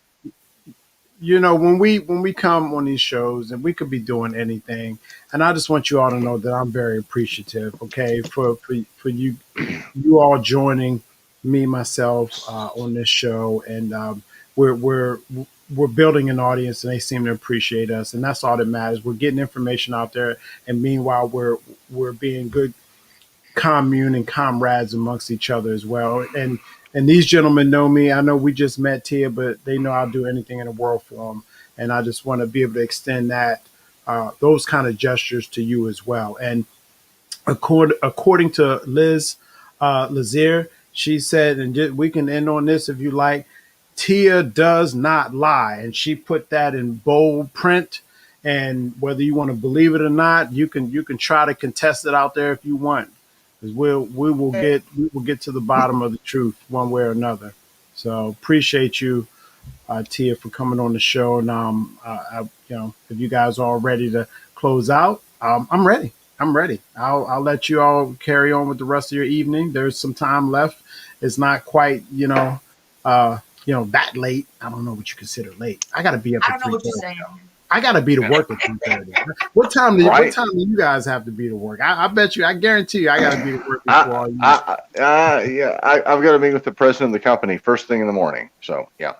Yeah. When we come on these shows, and we could be doing anything, and I just want you all to know that I'm very appreciative. Okay, for you all joining me myself on this show, and we're building an audience, and they seem to appreciate us, and that's all that matters. We're getting information out there, and meanwhile we're being good commune and comrades amongst each other as well. And these gentlemen know me. I know we just met Tia, but they know I'll do anything in the world for them. And I just want to be able to extend those kind of gestures to you as well. And according to Liz Lazier, she said, and we can end on this if you like, Tia does not lie. And she put that in bold print. And whether you want to believe it or not, you can try to contest it out there if you want. Because we will get to the bottom of the truth one way or another. So appreciate you, Tia, for coming on the show. And if you guys are all ready to close out, I'm ready. I'll let you all carry on with the rest of your evening. There's some time left. It's not quite that late. I don't know what you consider late. I got to be up. I don't know what you're saying. I gotta be to work at 3:30. What time do you guys have to be to work? I bet you, I guarantee you, I gotta be to work before all you. Yeah, I've got to meet with the president of the company first thing in the morning. So yeah.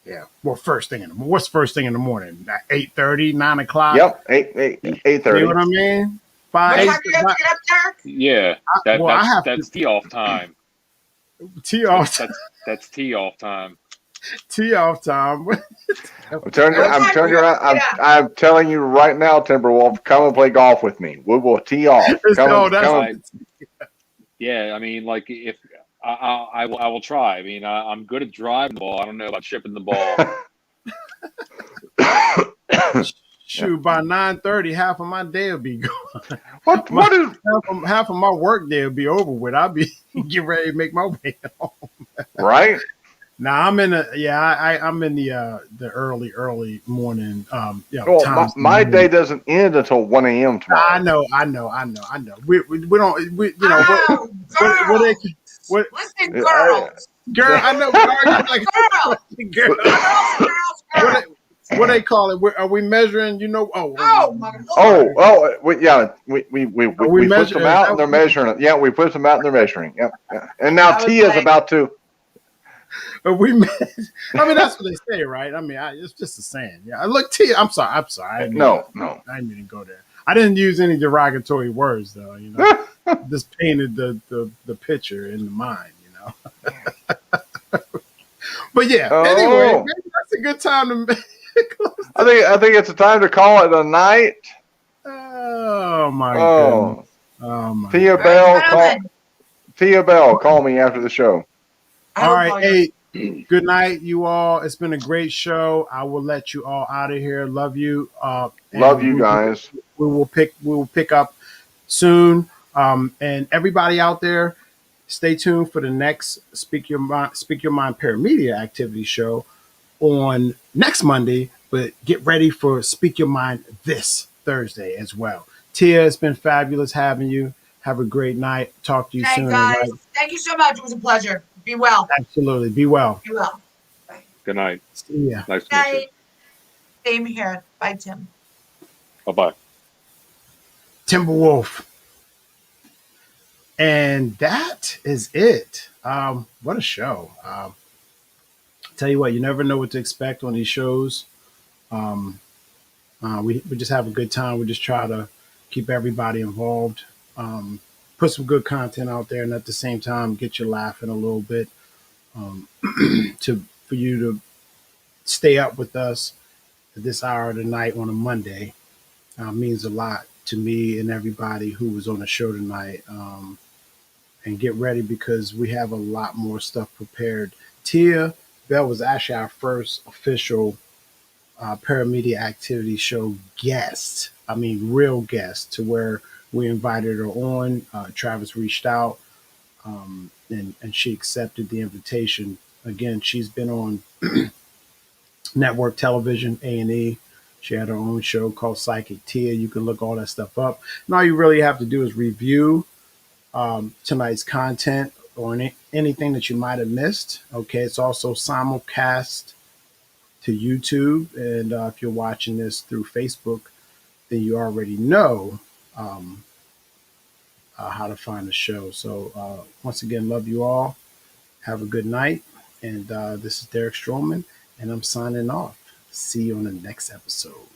Yeah. Well, first thing in the morning. What's first thing in the morning? 8:30, 9 o'clock. Yep. 8:30. You know what I mean? What 5. time do you have to get up, Derek? Yeah, that's tee off time. Tee off. That's tee off time. Tee off time. I'm telling you right now, Timberwolf, come and play golf with me. We will tee off. Yeah, I mean, like if I will try. I mean, I'm good at driving the ball. I don't know about shipping the ball. Shoot, by 9:30, half of my day will be gone. Half of my work day will be over with. I'll be getting ready to make my way home. Right? Now I'm in I'm in the early morning. My day doesn't end until 1 a.m. tomorrow. I know. We don't Listen, girls. Girl, I know. Girls. What they call it? Are we measuring? You know? Oh my Lord. Yeah. We put them out and they're measuring it. Yeah, we put them out and they're measuring. Yep. Yeah. And now Tia's about to. I mean, that's what they say, right? I mean, it's just a saying. Yeah. Look, Tia. I'm sorry. I didn't mean to go there. I didn't use any derogatory words, though. You know, just painted the picture in the mind. You know. But yeah. Anyway, maybe that's a good time to. I think it's a time to call it a night. Oh my goodness. Oh my. Tia Belle, call me after the show. All right, hey, good night, you all. It's been a great show. I will let you all out of here. Love you. Love you guys. We will pick up soon. And everybody out there, stay tuned for the next Speak Your Mind Paramedia activity show on next Monday. But get ready for Speak Your Mind this Thursday as well. Tia, it's been fabulous having you. Have a great night. Talk to you soon. Guys. Right? Thank you so much. It was a pleasure. Be well. Absolutely. Be well. Be well. Bye. Good night. See ya. Nice to meet you. Same here. Bye, Tim. Bye-bye. Timberwolf. And that is it. What a show. Tell you what, you never know what to expect on these shows. We just have a good time. We just try to keep everybody involved. Put some good content out there, and at the same time, get you laughing a little bit. For you to stay up with us at this hour of the night on a Monday means a lot to me and everybody who was on the show tonight. And get ready because we have a lot more stuff prepared. Tia Belle was actually our first official Paramedia activity show guest. I mean, real guest, to where we invited her on. Travis reached out, and she accepted the invitation. Again, she's been on network television, A&E. She had her own show called Psychic Tia. You can look all that stuff up. And all you really have to do is review tonight's content or anything that you might have missed. Okay, it's also simulcast to YouTube. And if you're watching this through Facebook, then you already know how to find the show. So once again, love you all. Have a good night. And this is Derek Stroman, and I'm signing off. See you on the next episode.